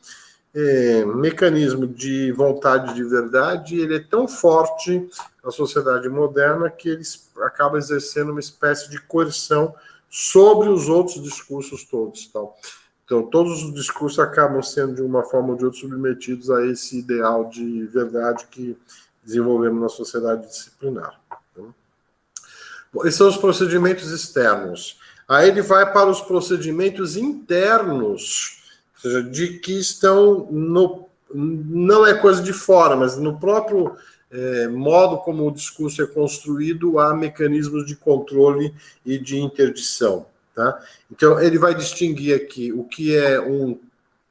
mecanismo de vontade de verdade, ele é tão forte na sociedade moderna que ele acaba exercendo uma espécie de coerção sobre os outros discursos todos, tal. Então, todos os discursos acabam sendo, de uma forma ou de outra, submetidos a esse ideal de verdade que desenvolvemos na sociedade disciplinar. Bom, esses são os procedimentos externos. Aí ele vai para os procedimentos internos, ou seja, de que estão não é coisa de fora, mas no próprio modo como o discurso é construído, há mecanismos de controle e de interdição. Tá? Então, ele vai distinguir aqui o que é um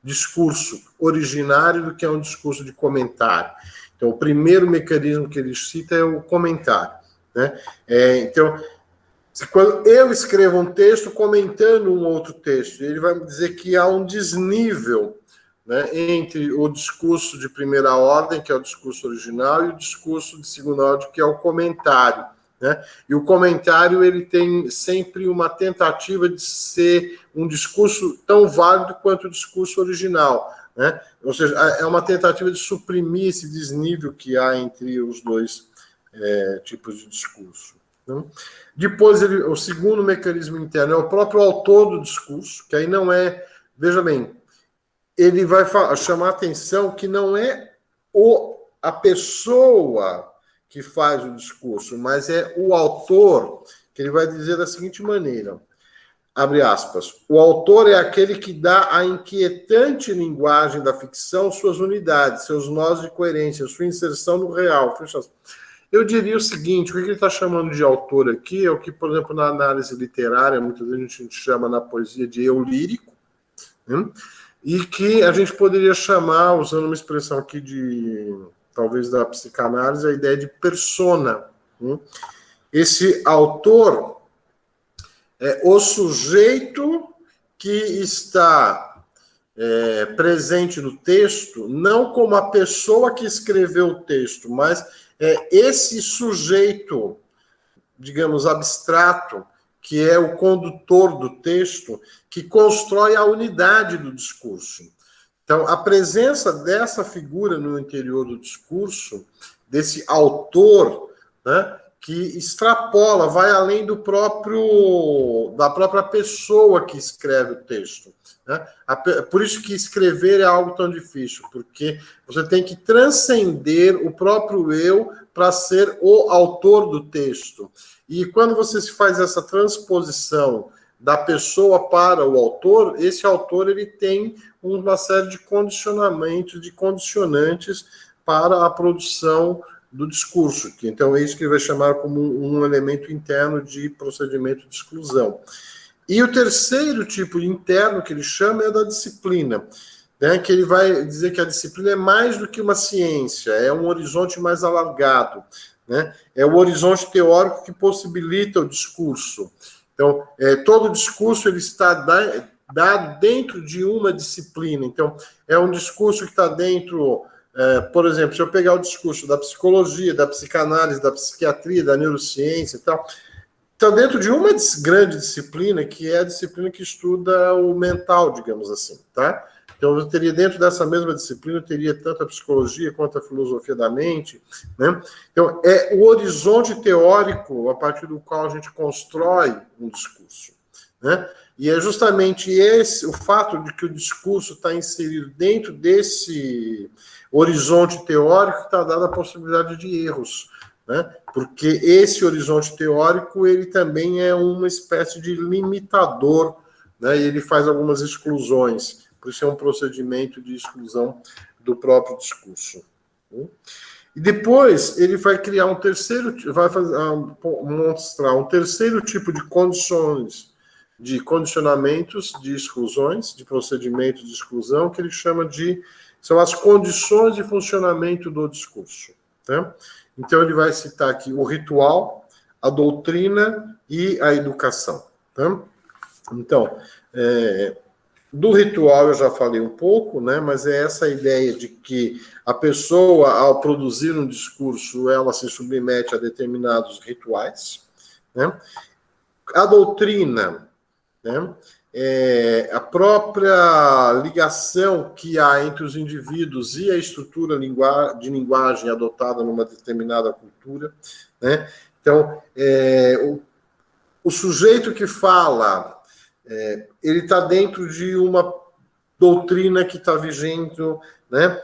discurso originário do que é um discurso de comentário. Então, o primeiro mecanismo que ele cita é o comentário, né? Então, quando eu escrevo um texto comentando um outro texto, ele vai dizer que há um desnível, né, entre o discurso de primeira ordem, que é o discurso original, e o discurso de segunda ordem, que é o comentário. Né? E o comentário ele tem sempre uma tentativa de ser um discurso tão válido quanto o discurso original, né? Ou seja, é uma tentativa de suprimir esse desnível que há entre os dois tipos de discurso. Né? Depois, o segundo mecanismo interno é o próprio autor do discurso, que aí não é... Veja bem, ele vai chamar a atenção que não é a pessoa que faz o discurso, mas é o autor, que ele vai dizer da seguinte maneira, abre aspas, o autor é aquele que dá à inquietante linguagem da ficção suas unidades, seus nós de coerência, sua inserção no real, fecha aspas. Eu diria o seguinte, o que ele está chamando de autor aqui é o que, por exemplo, na análise literária, muitas vezes a gente chama na poesia de eu lírico, né? E que a gente poderia chamar, usando uma expressão aqui talvez da psicanálise, a ideia de persona. Né? Esse autor é o sujeito que está presente no texto, não como a pessoa que escreveu o texto, mas esse sujeito, digamos, abstrato, que é o condutor do texto, que constrói a unidade do discurso. Então, a presença dessa figura no interior do discurso, desse autor, né, que extrapola, vai além da própria pessoa que escreve o texto. Né? Por isso que escrever é algo tão difícil, porque você tem que transcender o próprio eu para ser o autor do texto. E quando você se faz essa transposição da pessoa para o autor, esse autor ele tem uma série de condicionamentos, de condicionantes para a produção do discurso. Então é isso que ele vai chamar como um elemento interno de procedimento de exclusão. E o terceiro tipo interno que ele chama é da disciplina, né, que ele vai dizer que a disciplina é mais do que uma ciência, é um horizonte mais alargado. Né? É o horizonte teórico que possibilita o discurso. Então, todo discurso ele está dado dentro de uma disciplina. Então, é um discurso que está dentro, por exemplo, se eu pegar o discurso da psicologia, da psicanálise, da psiquiatria, da neurociência e tal, está dentro de uma grande disciplina, que é a disciplina que estuda o mental, digamos assim, tá? Então, eu teria dentro dessa mesma disciplina, eu teria tanto a psicologia quanto a filosofia da mente, né? Então, é o horizonte teórico a partir do qual a gente constrói um discurso, né? E é justamente o fato de que o discurso está inserido dentro desse horizonte teórico que está dada a possibilidade de erros, né? Porque esse horizonte teórico, ele também é uma espécie de limitador, né? E ele faz algumas exclusões. Por isso é um procedimento de exclusão do próprio discurso. E depois ele vai criar mostrar um terceiro tipo de condições, de condicionamentos, de exclusões, de procedimentos de exclusão, que ele chama são as condições de funcionamento do discurso. Tá? Então ele vai citar aqui o ritual, a doutrina e a educação. Tá? Então, do ritual eu já falei um pouco, né, mas é essa ideia de que a pessoa, ao produzir um discurso, ela se submete a determinados rituais. Né? A doutrina, né, é a própria ligação que há entre os indivíduos e a estrutura de linguagem adotada numa determinada cultura. Né? Então, o sujeito que fala... ele está dentro de uma doutrina que está vigendo, né?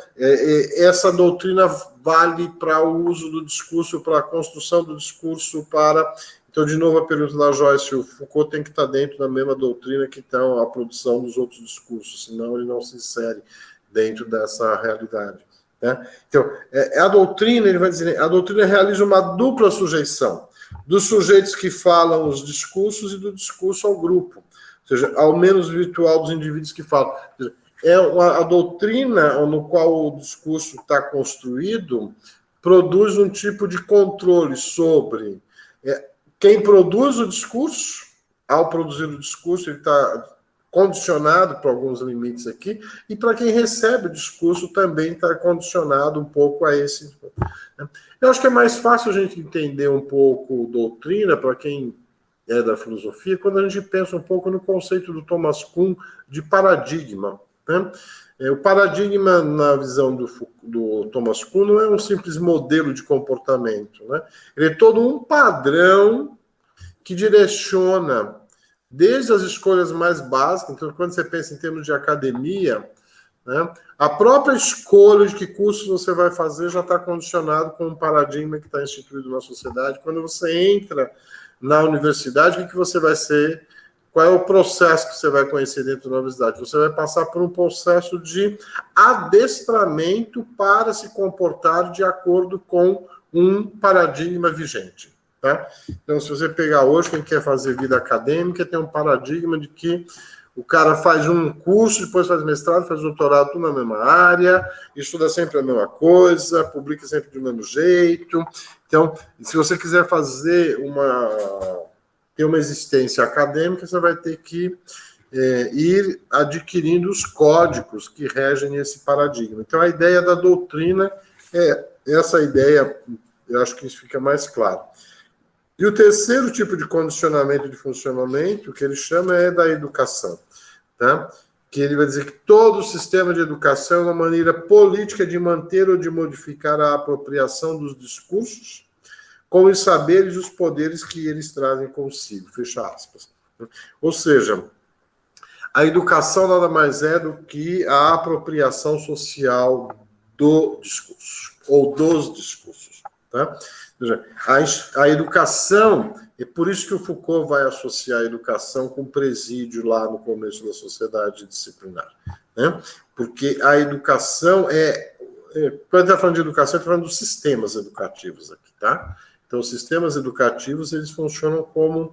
Essa doutrina vale para o uso do discurso, para a construção do discurso, Então, de novo, a pergunta da Joyce, o Foucault tem que estar dentro da mesma doutrina que está a produção dos outros discursos, senão ele não se insere dentro dessa realidade. Né? Então, a doutrina, ele vai dizer, a doutrina realiza uma dupla sujeição dos sujeitos que falam os discursos e do discurso ao grupo. Ou seja, ao menos virtual dos indivíduos que falam. A doutrina no qual o discurso está construído produz um tipo de controle sobre quem produz o discurso. Ao produzir o discurso, ele está condicionado para alguns limites aqui, e para quem recebe o discurso também está condicionado um pouco a esse. Eu acho que é mais fácil a gente entender um pouco doutrina, para quem da filosofia, quando a gente pensa um pouco no conceito do Thomas Kuhn de paradigma. né? O paradigma, na visão do Thomas Kuhn, não é um simples modelo de comportamento, né? Ele é todo um padrão que direciona desde as escolhas mais básicas. Então, quando você pensa em termos de academia, né, a própria escolha de que cursos você vai fazer já está condicionado com um paradigma que está instituído na sociedade. Quando você entra na universidade, o que você vai ser? Qual é o processo que você vai conhecer dentro da universidade? Você vai passar por um processo de adestramento para se comportar de acordo com um paradigma vigente. Tá? Então, se você pegar hoje, quem quer fazer vida acadêmica, tem um paradigma de que o cara faz um curso, depois faz mestrado, faz doutorado, tudo na mesma área, estuda sempre a mesma coisa, publica sempre do mesmo jeito. Então, se você quiser ter uma existência acadêmica, você vai ter que ir adquirindo os códigos que regem esse paradigma. Então, a ideia da doutrina é essa ideia, eu acho que isso fica mais claro. E o terceiro tipo de condicionamento de funcionamento, que ele chama, é da educação. Tá? Que ele vai dizer que todo o sistema de educação é uma maneira política de manter ou de modificar a apropriação dos discursos com os saberes e os poderes que eles trazem consigo. Fecha aspas. Ou seja, a educação nada mais é do que a apropriação social do discurso, ou dos discursos. Tá? Ou seja, a educação, é por isso que o Foucault vai associar a educação com presídio lá no começo da sociedade disciplinar. Né? Porque a educação quando está falando de educação, está falando dos sistemas educativos aqui, tá? Então, os sistemas educativos, eles funcionam como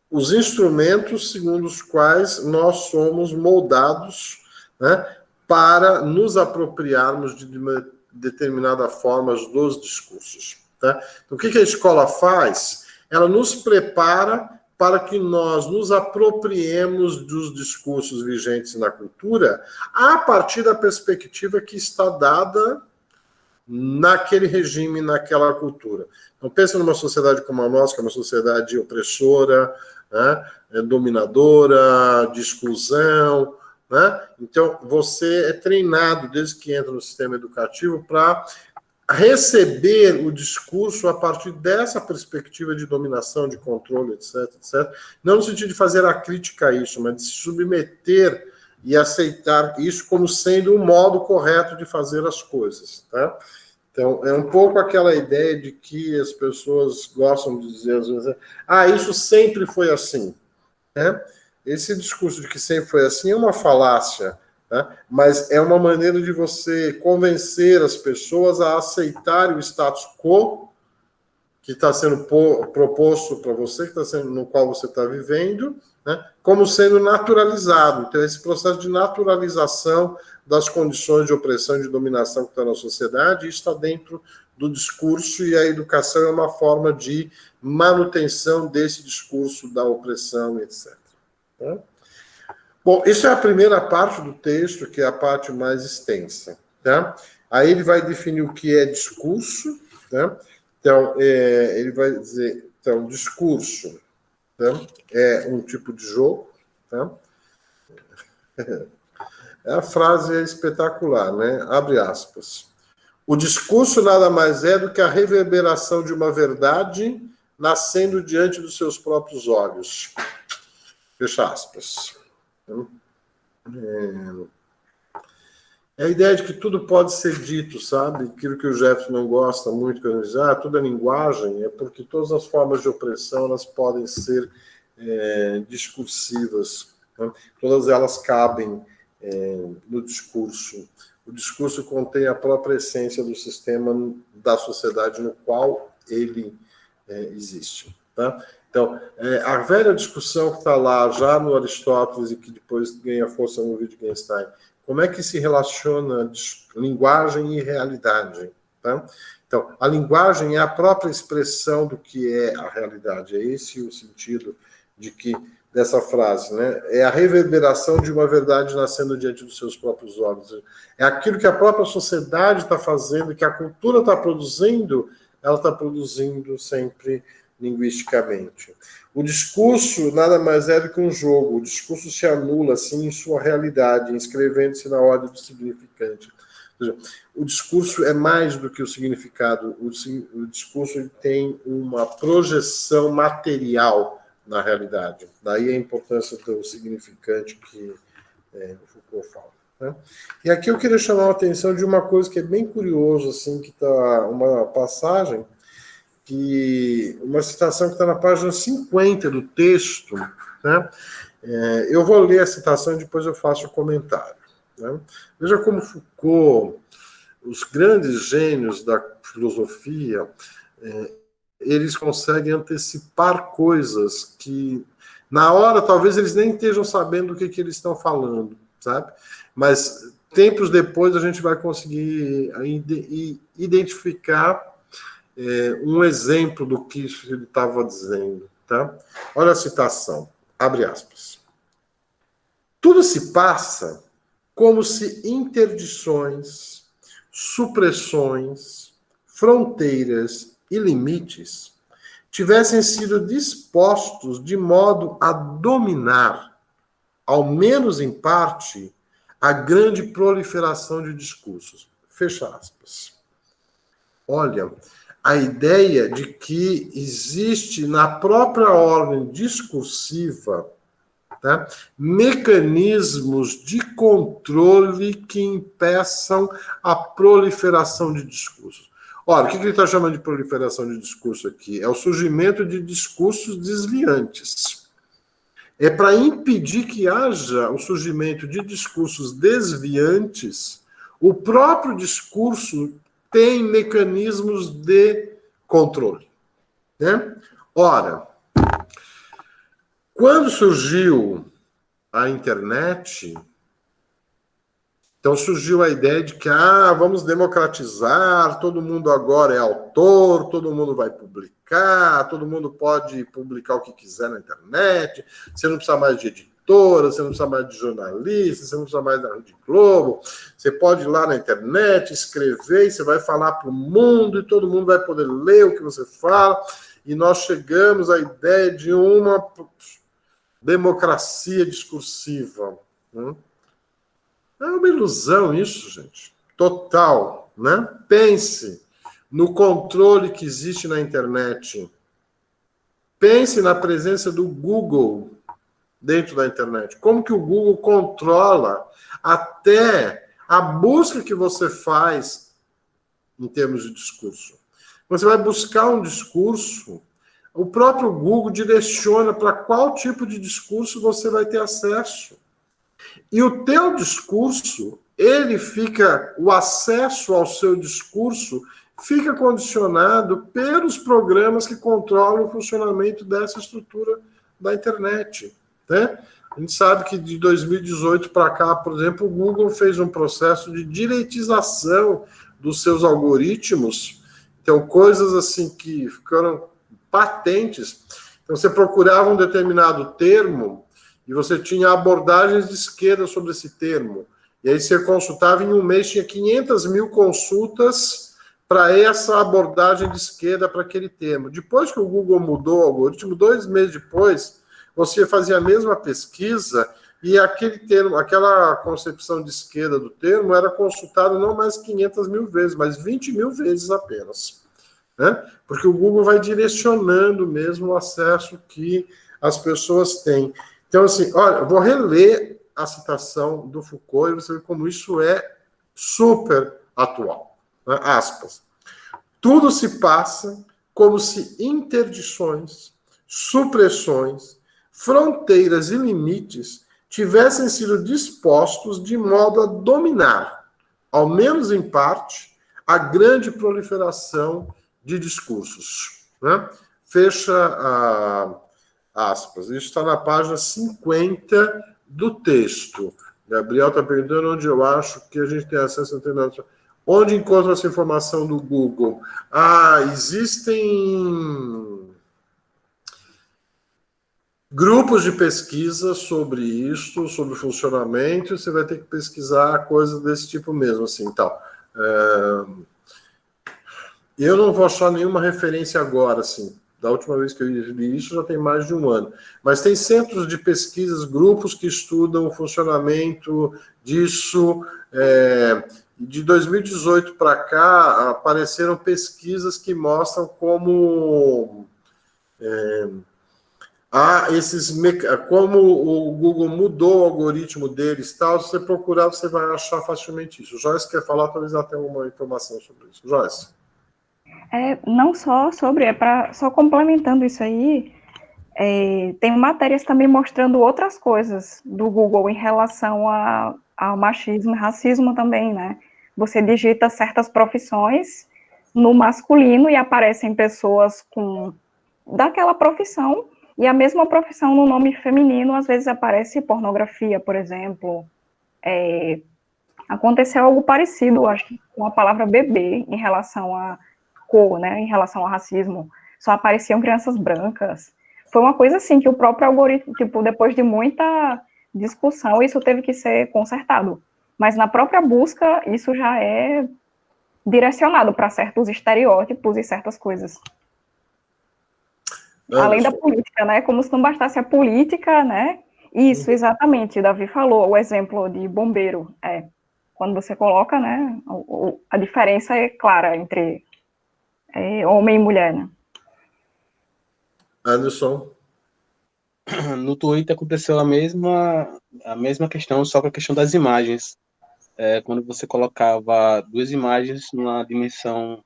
os instrumentos segundo os quais nós somos moldados, né, para nos apropriarmos de determinada forma dos discursos. Tá? Então, o que a escola faz? Ela nos prepara para que nós nos apropriemos dos discursos vigentes na cultura a partir da perspectiva que está dada naquele regime, naquela cultura. Então, pensa numa sociedade como a nossa, que é uma sociedade opressora, né, dominadora, de exclusão, né? Então, você é treinado desde que entra no sistema educativo para receber o discurso a partir dessa perspectiva de dominação, de controle, etc, etc. Não no sentido de fazer a crítica a isso, mas de se submeter e aceitar isso como sendo o modo correto de fazer as coisas. Tá? Então, é um pouco aquela ideia de que as pessoas gostam de dizer, às vezes, isso sempre foi assim. Né? Esse discurso de que sempre foi assim é uma falácia, né? Mas é uma maneira de você convencer as pessoas a aceitarem o status quo que está sendo proposto para você, no qual você está vivendo, né? Como sendo naturalizado. Então, esse processo de naturalização das condições de opressão e de dominação que está na sociedade, isso está dentro do discurso, e a educação é uma forma de manutenção desse discurso da opressão, etc. Tá? Bom, isso é a primeira parte do texto, que é a parte mais extensa. Tá? Aí ele vai definir o que é discurso. Tá? Então, ele vai dizer, então, discurso, tá? É um tipo de jogo. Tá? A frase é espetacular, né? Abre aspas. O discurso nada mais é do que a reverberação de uma verdade nascendo diante dos seus próprios olhos. Fecha aspas. É a ideia de que tudo pode ser dito, sabe? Aquilo que o Jefferson não gosta muito, que ele diz, tudo é linguagem, é porque todas as formas de opressão elas podem ser discursivas. Né? Todas elas cabem no discurso. O discurso contém a própria essência do sistema da sociedade no qual ele existe. Tá? Então, a velha discussão que está lá já no Aristóteles e que depois ganha força no Wittgenstein, como é que se relaciona linguagem e realidade? Tá? Então, a linguagem é a própria expressão do que é a realidade. É esse o sentido dessa frase, né? É a reverberação de uma verdade nascendo diante dos seus próprios olhos. É aquilo que a própria sociedade está fazendo, que a cultura está produzindo, ela está produzindo sempre linguisticamente. O discurso nada mais é do que um jogo. O discurso se anula, assim, em sua realidade, inscrevendo-se na ordem do significante. Ou seja, o discurso é mais do que o significado. O discurso tem uma projeção material na realidade. Daí a importância do significante que o Foucault fala. Né? E aqui eu queria chamar a atenção de uma coisa que é bem curiosa, assim, que está uma passagem, uma citação que está na página 50 do texto. Né? Eu vou ler a citação e depois eu faço o comentário. Né? Veja como Foucault, os grandes gênios da filosofia, eles conseguem antecipar coisas que, na hora, talvez eles nem estejam sabendo do que eles estão falando, sabe? Mas, tempos depois, a gente vai conseguir identificar um exemplo do que ele estava dizendo. Tá? Olha a citação, abre aspas. Tudo se passa como se interdições, supressões, fronteiras e limites tivessem sido dispostos de modo a dominar, ao menos em parte, a grande proliferação de discursos. Fecha aspas. Olha, a ideia de que existe na própria ordem discursiva, tá, mecanismos de controle que impeçam a proliferação de discursos. Ora, o que ele está chamando de proliferação de discurso aqui? É o surgimento de discursos desviantes. É para impedir que haja o surgimento de discursos desviantes, o próprio discurso tem mecanismos de controle. Né? Ora, quando surgiu a internet, então surgiu a ideia de que vamos democratizar, todo mundo agora é autor, todo mundo vai publicar, todo mundo pode publicar o que quiser na internet, você não precisa mais de editora, você não precisa mais de jornalista, você não precisa mais da Rede Globo, você pode ir lá na internet, escrever, e você vai falar para o mundo, e todo mundo vai poder ler o que você fala, e nós chegamos à ideia de uma democracia discursiva. É uma ilusão isso, gente. Total, né? Pense no controle que existe na internet. Pense na presença do Google dentro da internet. Como que o Google controla até a busca que você faz em termos de discurso. Você vai buscar um discurso, o próprio Google direciona para qual tipo de discurso você vai ter acesso. E o teu discurso, o acesso ao seu discurso fica condicionado pelos programas que controlam o funcionamento dessa estrutura da internet. Né? A gente sabe que de 2018 para cá, por exemplo, o Google fez um processo de direitização dos seus algoritmos. Então, coisas assim que ficaram patentes. Então, você procurava um determinado termo e você tinha abordagens de esquerda sobre esse termo. E aí você consultava, em um mês tinha 500 mil consultas para essa abordagem de esquerda para aquele termo. Depois que o Google mudou o algoritmo, 2 meses depois, você fazia a mesma pesquisa e aquele termo, aquela concepção de esquerda do termo era consultada não mais 500 mil vezes, mas 20 mil vezes apenas. Né? Porque o Google vai direcionando mesmo o acesso que as pessoas têm. Então, assim, olha, eu vou reler a citação do Foucault e você vê como isso é super atual. Né? Aspas. Tudo se passa como se interdições, supressões, fronteiras e limites tivessem sido dispostos de modo a dominar, ao menos em parte, a grande proliferação de discursos. Né? Fecha aspas. Isso está na página 50 do texto. Gabriel está perguntando onde eu acho que a gente tem acesso à internet. Onde encontra essa informação do Google? Existem grupos de pesquisa sobre isso, sobre o funcionamento, você vai ter que pesquisar coisas desse tipo mesmo, assim, tal. Eu não vou achar nenhuma referência agora, assim, Da última vez que eu li isso, já tem mais de um ano. Mas tem centros de pesquisas, grupos que estudam o funcionamento disso. De 2018 para cá, apareceram pesquisas que mostram como como o Google mudou o algoritmo deles, tal. Se você procurar, você vai achar facilmente isso. O Joyce quer falar, talvez ela tenha uma informação sobre isso. Joyce. Não só sobre, só complementando isso aí, tem matérias também mostrando outras coisas do Google em relação ao machismo e racismo também, né? Você digita certas profissões no masculino e aparecem pessoas daquela profissão, e a mesma profissão no nome feminino, às vezes aparece pornografia, por exemplo. Aconteceu algo parecido, acho que com a palavra bebê, em relação a cor, né, em relação ao racismo, só apareciam crianças brancas. Foi uma coisa assim, que o próprio algoritmo, tipo, depois de muita discussão, isso teve que ser consertado. Mas na própria busca, isso já é direcionado para certos estereótipos e certas coisas. Além da política, né? Como se não bastasse a política, né? Isso, exatamente. Davi falou, o exemplo de bombeiro. Quando você coloca, né? A diferença é clara entre homem e mulher, né? Anderson. No Twitter aconteceu a mesma questão, só com a questão das imagens. Quando você colocava duas imagens numa dimensão,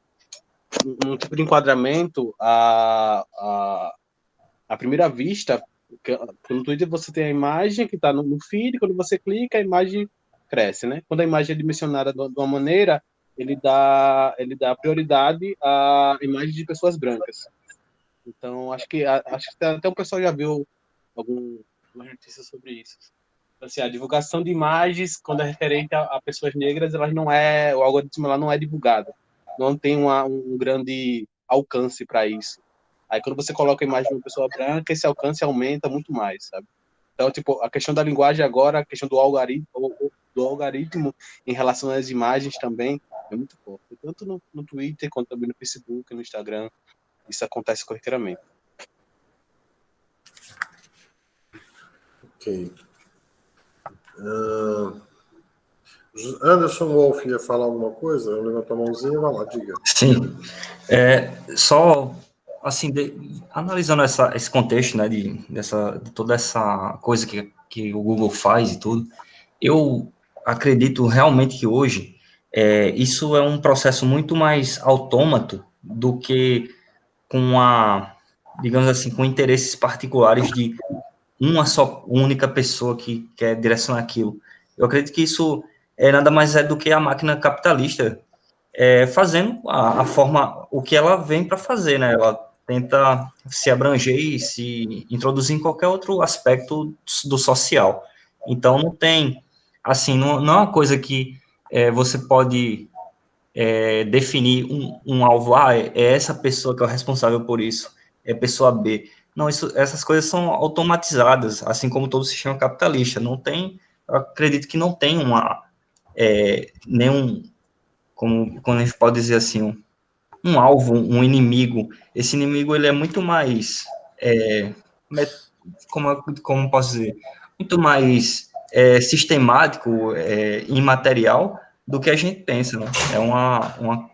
um tipo de enquadramento, à primeira vista, no Twitter você tem a imagem que está no feed, quando você clica, a imagem cresce, né? Quando a imagem é dimensionada de uma maneira, ele dá prioridade à imagem de pessoas brancas. Então, acho que até o pessoal já viu alguma notícia sobre isso. Assim, a divulgação de imagens, quando é referente a pessoas negras, o algoritmo não é divulgado. Não tem um grande alcance para isso. Aí, quando você coloca a imagem de uma pessoa branca, esse alcance aumenta muito mais, sabe? Então, tipo, a questão da linguagem agora, a questão do algoritmo em relação às imagens também é muito forte. Tanto no Twitter, quanto também no Facebook, no Instagram, isso acontece corriqueiramente. Ok. Anderson Wolff ia falar alguma coisa? Levantou a mãozinha, vai lá, diga. Sim. Só, assim, analisando esse contexto, né, de toda essa coisa que o Google faz e tudo, eu acredito realmente que hoje isso é um processo muito mais autômato do que digamos assim, com interesses particulares de uma única pessoa que quer direcionar aquilo. Eu acredito que isso nada mais do que a máquina capitalista fazendo o que ela vem para fazer, né? Ela tenta se abranger e se introduzir em qualquer outro aspecto do social. Então, não tem, assim, não é uma coisa que você pode definir um alvo, é essa pessoa que é o responsável por isso, é pessoa B. Não, essas coisas são automatizadas, assim como todo sistema capitalista. Não tem, eu acredito que não tem nenhum, como a gente pode dizer assim, um alvo, um inimigo. Esse inimigo, ele é muito mais, como posso dizer, muito mais sistemático, imaterial, do que a gente pensa, né? É uma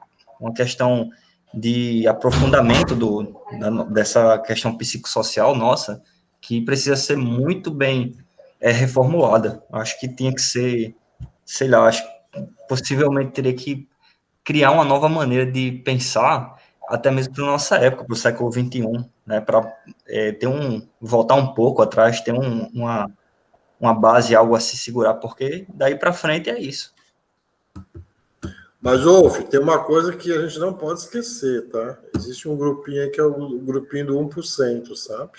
questão de aprofundamento dessa questão psicossocial nossa, que precisa ser muito bem reformulada. Acho que tinha que ser, sei lá, acho que possivelmente teria que criar uma nova maneira de pensar, até mesmo para a nossa época, para o século XXI, né, para voltar um pouco atrás, ter uma base, algo a se segurar, porque daí para frente é isso. Mas, Wolf, tem uma coisa que a gente não pode esquecer, tá? Existe um grupinho aí que é o grupinho do 1%, sabe?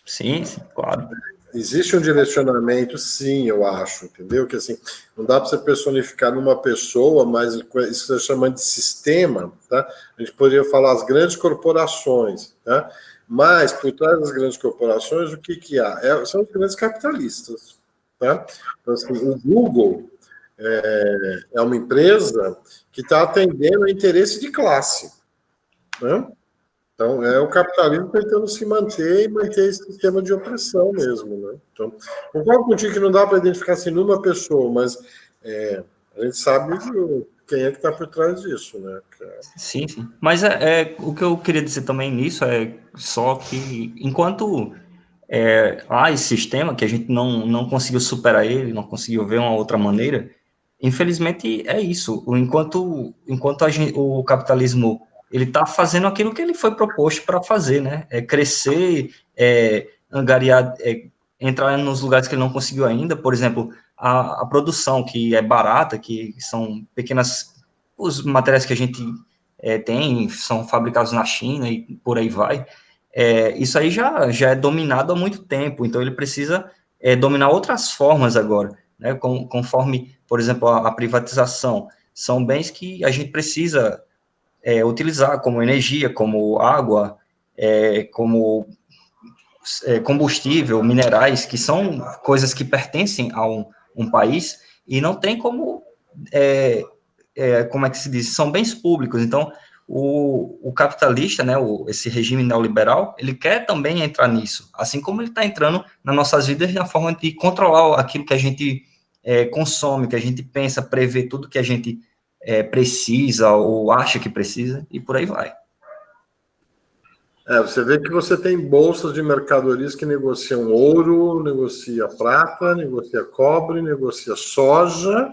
Sim, claro. Existe um direcionamento, sim, eu acho, entendeu? Que assim, não dá para você personificar numa pessoa, mas isso você chama de sistema, tá? A gente poderia falar as grandes corporações, tá? Mas, por trás das grandes corporações, o que há? São os grandes capitalistas, tá? Então, assim, o Google é uma empresa que está atendendo a interesse de classe, né? Então, é o capitalismo tentando se manter e manter esse sistema de opressão mesmo, né? Então, concordo contigo que não dá para identificar assim numa pessoa, mas a gente sabe quem é que está por trás disso, né? Sim, sim. Mas o que eu queria dizer também nisso é só que enquanto há esse sistema que a gente não conseguiu superar ele, não conseguiu ver uma outra maneira, infelizmente é isso. Enquanto o capitalismo ele está fazendo aquilo que ele foi proposto para fazer, né? É crescer, angariar, entrar nos lugares que ele não conseguiu ainda. Por exemplo, a produção que é barata, que são pequenas, os materiais que a gente tem são fabricados na China e por aí vai. Isso aí já é dominado há muito tempo, então ele precisa dominar outras formas agora, né? Conforme, por exemplo, a privatização. São bens que a gente precisa utilizar como energia, como água, como combustível, minerais, que são coisas que pertencem a um país e não tem como, como é que se diz, são bens públicos, então o capitalista, né, esse regime neoliberal, ele quer também entrar nisso, assim como ele está entrando nas nossas vidas na forma de controlar aquilo que a gente consome, que a gente pensa, prevê tudo que a gente precisa ou acha que precisa, e por aí vai. Você vê que você tem bolsas de mercadorias que negociam ouro, negocia prata, negocia cobre, negocia soja,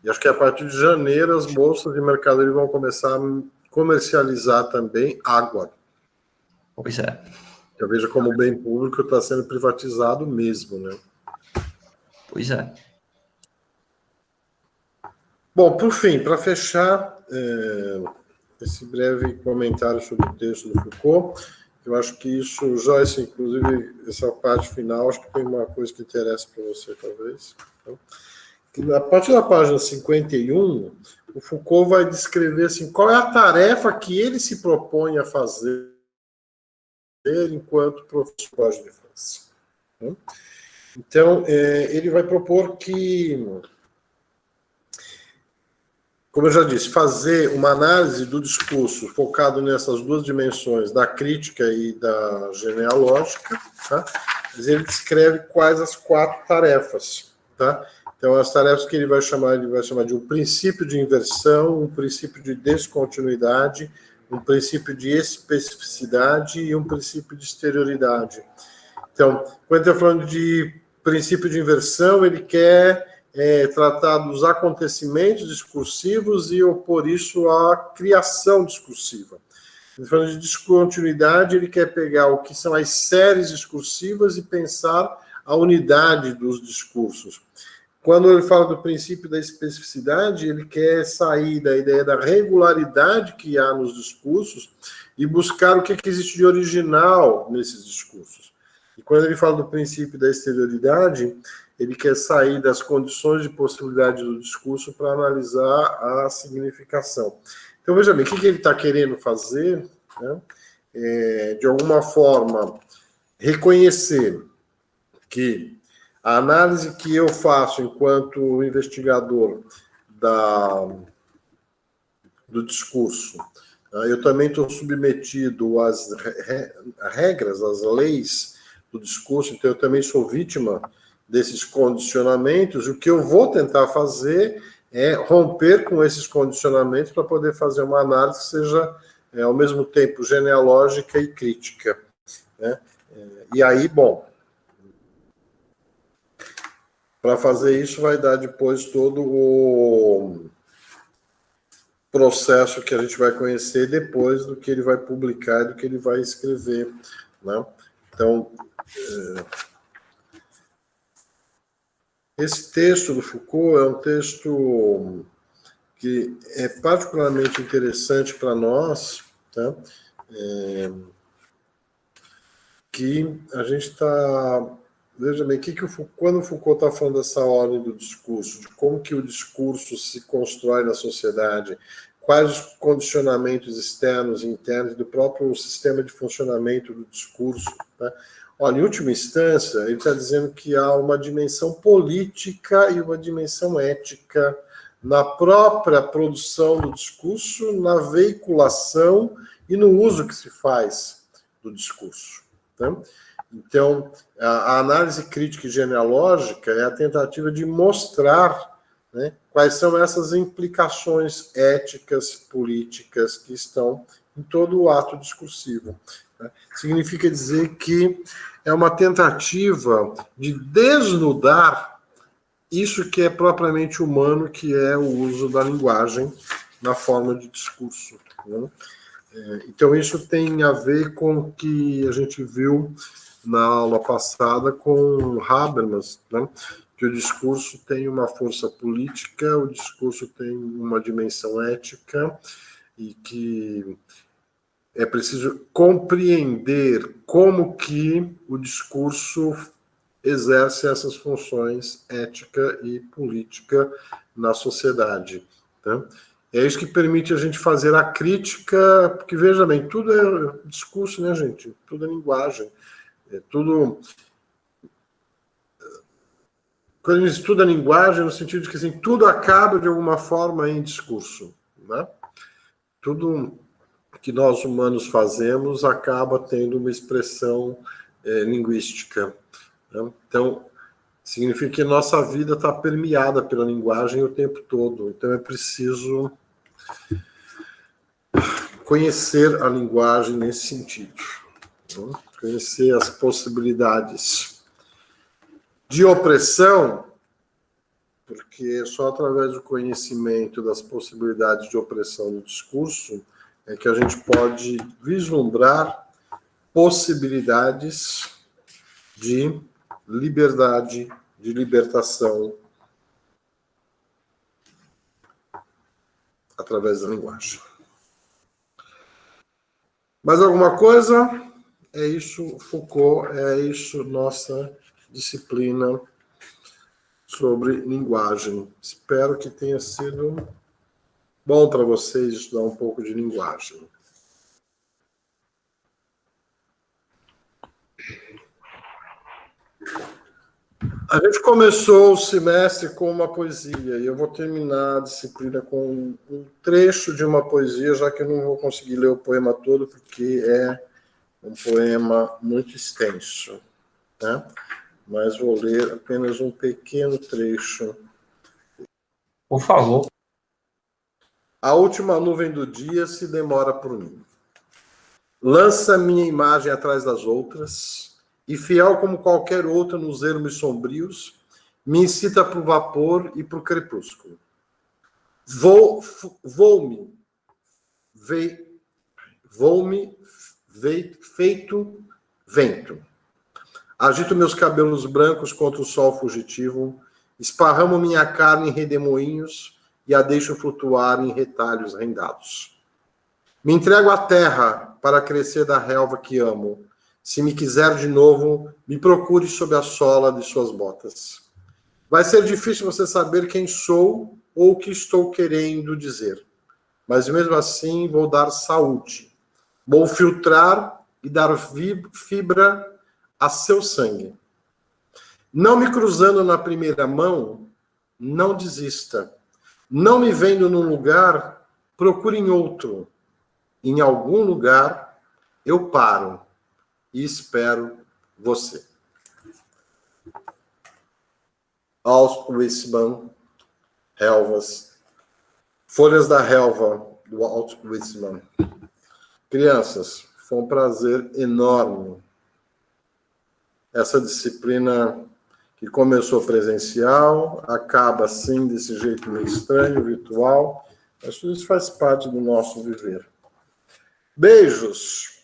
e acho que a partir de janeiro as bolsas de mercadoria vão começar a comercializar também água. Pois é. Eu vejo como bem público está sendo privatizado mesmo, né? Pois é. Bom, por fim, para fechar esse breve comentário sobre o texto do Foucault, eu acho que isso, Joyce, inclusive, essa parte final, acho que tem uma coisa que interessa para você, talvez. Então, que a partir da página 51, o Foucault vai descrever assim, qual é a tarefa que ele se propõe a fazer enquanto professor de França. Então, ele vai propor que, como eu já disse, fazer uma análise do discurso focado nessas duas dimensões, da crítica e da genealógica, tá? Mas ele descreve quais as 4 tarefas, tá? Então, as tarefas que ele vai chamar de um princípio de inversão, um princípio de descontinuidade, um princípio de especificidade e um princípio de exterioridade. Então, quando ele está falando de princípio de inversão, ele quer tratar dos acontecimentos discursivos e opor isso à criação discursiva. Falando de descontinuidade, ele quer pegar o que são as séries discursivas e pensar a unidade dos discursos. Quando ele fala do princípio da especificidade, ele quer sair da ideia da regularidade que há nos discursos e buscar o que existe de original nesses discursos. E quando ele fala do princípio da exterioridade, ele quer sair das condições de possibilidade do discurso para analisar a significação. Então, veja bem, o que ele está querendo fazer, né? De alguma forma, reconhecer que a análise que eu faço enquanto investigador do discurso, eu também estou submetido às regras, às leis do discurso, então eu também sou vítima desses condicionamentos. O que eu vou tentar fazer é romper com esses condicionamentos para poder fazer uma análise que seja, ao mesmo tempo, genealógica e crítica, né? E aí, bom, para fazer isso vai dar depois todo o processo que a gente vai conhecer depois do que ele vai publicar e do que ele vai escrever, né? Então, esse texto do Foucault é um texto que é particularmente interessante para nós, tá? Que a gente está... Veja bem, quando o Foucault está falando dessa ordem do discurso, de como que o discurso se constrói na sociedade, quais os condicionamentos externos e internos do próprio sistema de funcionamento do discurso, né? Olha, em última instância, ele está dizendo que há uma dimensão política e uma dimensão ética na própria produção do discurso, na veiculação e no uso que se faz do discurso. Tá? Então, a análise crítica e genealógica é a tentativa de mostrar, né, quais são essas implicações éticas, políticas que estão em todo o ato discursivo. Né? Significa dizer que é uma tentativa de desnudar isso que é propriamente humano, que é o uso da linguagem na forma de discurso. Né? Então, isso tem a ver com o que a gente viu na aula passada com Habermas, né? Que o discurso tem uma força política, o discurso tem uma dimensão ética, e que é preciso compreender como que o discurso exerce essas funções ética e política na sociedade. Tá? É isso que permite a gente fazer a crítica, porque, veja bem, tudo é discurso, né, gente? Tudo é linguagem. É tudo... Quando a gente estuda a linguagem, no sentido de que assim, tudo acaba, de alguma forma, em discurso. Né? Tudo que nós humanos fazemos acaba tendo uma expressão linguística. Né? Então, significa que nossa vida está permeada pela linguagem o tempo todo. Então, é preciso conhecer a linguagem nesse sentido. Né? Conhecer as possibilidades de opressão, porque só através do conhecimento das possibilidades de opressão no discurso é que a gente pode vislumbrar possibilidades de liberdade, de libertação através da linguagem. Mais alguma coisa? É isso, Foucault, é isso, nossa disciplina sobre linguagem. Espero que tenha sido bom para vocês estudar um pouco de linguagem. A gente começou o semestre com uma poesia, e eu vou terminar a disciplina com um trecho de uma poesia, já que eu não vou conseguir ler o poema todo, porque é um poema muito extenso, né? Mas vou ler apenas um pequeno trecho. Por favor. A última nuvem do dia se demora por mim. Lança minha imagem atrás das outras, e fiel como qualquer outra nos ermos sombrios, me incita para o vapor e para o crepúsculo. Vou-me feito vento. Agito meus cabelos brancos contra o sol fugitivo, esparramo minha carne em redemoinhos e a deixo flutuar em retalhos rendados. Me entrego à terra para crescer da relva que amo. Se me quiser de novo, me procure sob a sola de suas botas. Vai ser difícil você saber quem sou ou o que estou querendo dizer. Mas mesmo assim vou dar saúde. Vou filtrar e dar fibra a seu sangue. Não me cruzando na primeira mão, não desista. Não me vendo num lugar, procure em outro. Em algum lugar, eu paro e espero você. Walt Whitman, Relvas. Folhas da Relva, do Walt Whitman. Crianças, foi um prazer enorme. Essa disciplina que começou presencial, acaba assim, desse jeito meio estranho, virtual, mas tudo isso faz parte do nosso viver. Beijos!